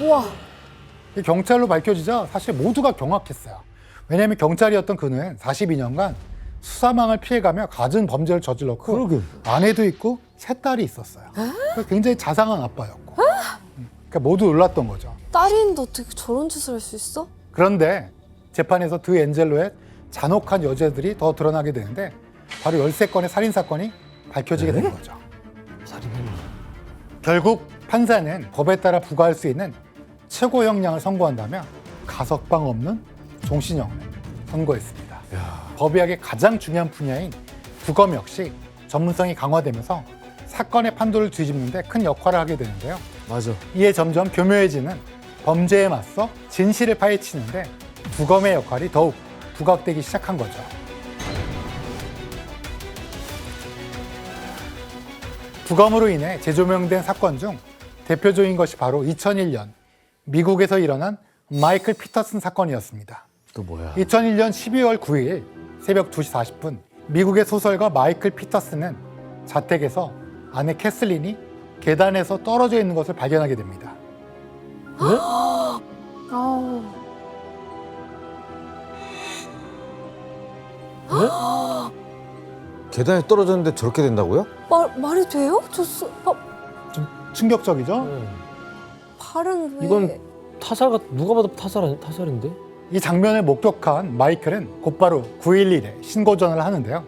우와. 경찰로 밝혀지자 사실 모두가 경악했어요. 왜냐하면 경찰이었던 그는 42년간 수사망을 피해가며 갖은 범죄를 저질렀고 아내도 있고 세 딸이 있었어요. 굉장히 자상한 아빠였고 그러니까 모두 놀랐던 거죠. 딸인데 어떻게 저런 짓을 할 수 있어? 그런데 재판에서 드앤젤로의 잔혹한 여죄들이 더 드러나게 되는데 바로 13건의 살인사건이 밝혀지게 된 거죠. 결국 판사는 법에 따라 부과할 수 있는 최고 형량을 선고한다며 가석방 없는 종신형을 선고했습니다. 법의학의 가장 중요한 분야인 부검 역시 전문성이 강화되면서 사건의 판도를 뒤집는 데 큰 역할을 하게 되는데요. 맞아. 이에 점점 교묘해지는 범죄에 맞서 진실을 파헤치는데 부검의 역할이 더욱 부각되기 시작한 거죠. 부검으로 인해 재조명된 사건 중 대표적인 것이 바로 2001년 미국에서 일어난 마이클 피터슨 사건이었습니다. 또 뭐야? 2001년 12월 9일 새벽 2시 40분 미국의 소설가 마이클 피터슨은 자택에서 아내 캐슬린이 계단에서 떨어져 있는 것을 발견하게 됩니다. 계단에 떨어졌는데 저렇게 된다고요? 말이 돼요? 좀 충격적이죠? 발은 왜? 이건 타살 누가 봐도 타살인데? 이 장면을 목격한 마이클은 곧바로 911에 신고 전화를 하는데요.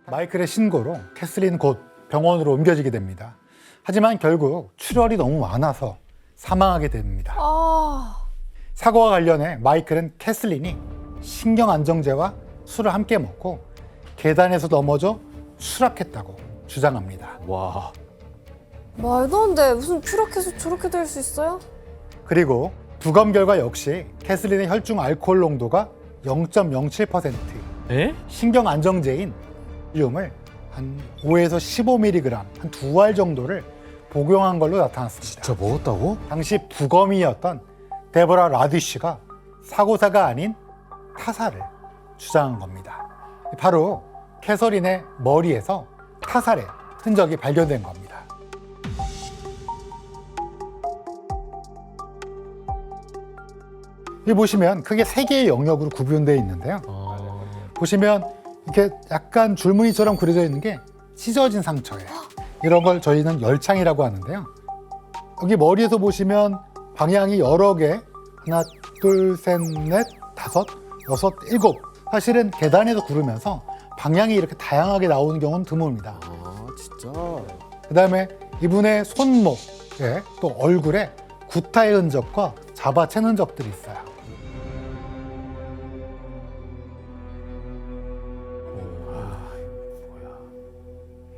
마이클의 신고로 캐슬린은 곧 병원으로 옮겨지게 됩니다. 하지만 결국 출혈이 너무 많아서 사망하게 됩니다. 사고와 관련해 마이클은 캐슬린이 신경안정제와 술을 함께 먹고 계단에서 넘어져 추락했다고 주장합니다. 와. 말도 안 돼. 무슨 추락해서 저렇게 될 수 있어요? 그리고 부검 결과 역시 캐슬린의 혈중 알코올 농도가 0.07%, 신경안정제인 륨을 한 5에서 15mg, 한 2알 정도를 복용한 걸로 나타났습니다. 진짜 먹었다고? 당시 부검이었던 데보라 라디쉬가 사고사가 아닌 타살을 주장한 겁니다. 바로 캐서린의 머리에서 타살의 흔적이 발견된 겁니다. 여기 보시면 크게 3개의 영역으로 구분되어 있는데요. 보시면 이렇게 약간 줄무늬처럼 그려져 있는 게 찢어진 상처예요. 이런 걸 저희는 열창이라고 하는데요. 여기 머리에서 보시면 방향이 여러 개, 하나, 둘, 셋, 넷, 다섯, 여섯, 일곱. 사실은 계단에서 구르면서 방향이 이렇게 다양하게 나오는 경우는 드뭅니다. 진짜. 그다음에 이분의 손목에 또 얼굴에 구타의 흔적과 잡아챈 흔적들이 있어요.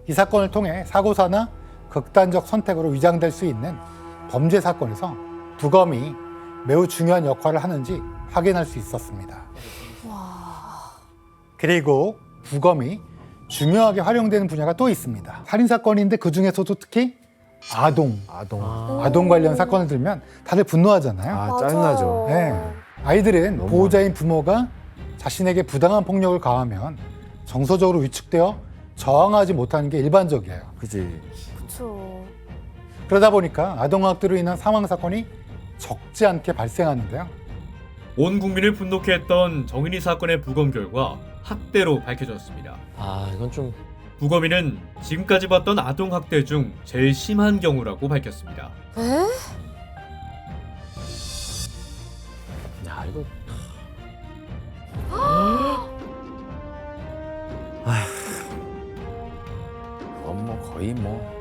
이 사건을 통해 사고사나 극단적 선택으로 위장될 수 있는 범죄 사건에서 부검이 매우 중요한 역할을 하는지 확인할 수 있었습니다. 그리고 부검이 중요하게 활용되는 분야가 또 있습니다. 살인 사건인데 그 중에서도 특히 아동 관련 사건을 들면 다들 분노하잖아요. 아, 짜증나죠. 네. 아이들은 보호자인 부모가 자신에게 부당한 폭력을 가하면 정서적으로 위축되어 저항하지 못하는 게 일반적이에요. 그지. 그렇죠. 그러다 보니까 아동학대로 인한 사망 사건이 적지 않게 발생하는데요. 온 국민을 분노케 했던 정인이 사건의 부검 결과 학대로 밝혀졌습니다. 아, 이건 좀 부검인은 지금까지 봤던 아동 학대 중 제일 심한 경우라고 밝혔습니다. 에? 야, 이거 뭐 거의 뭐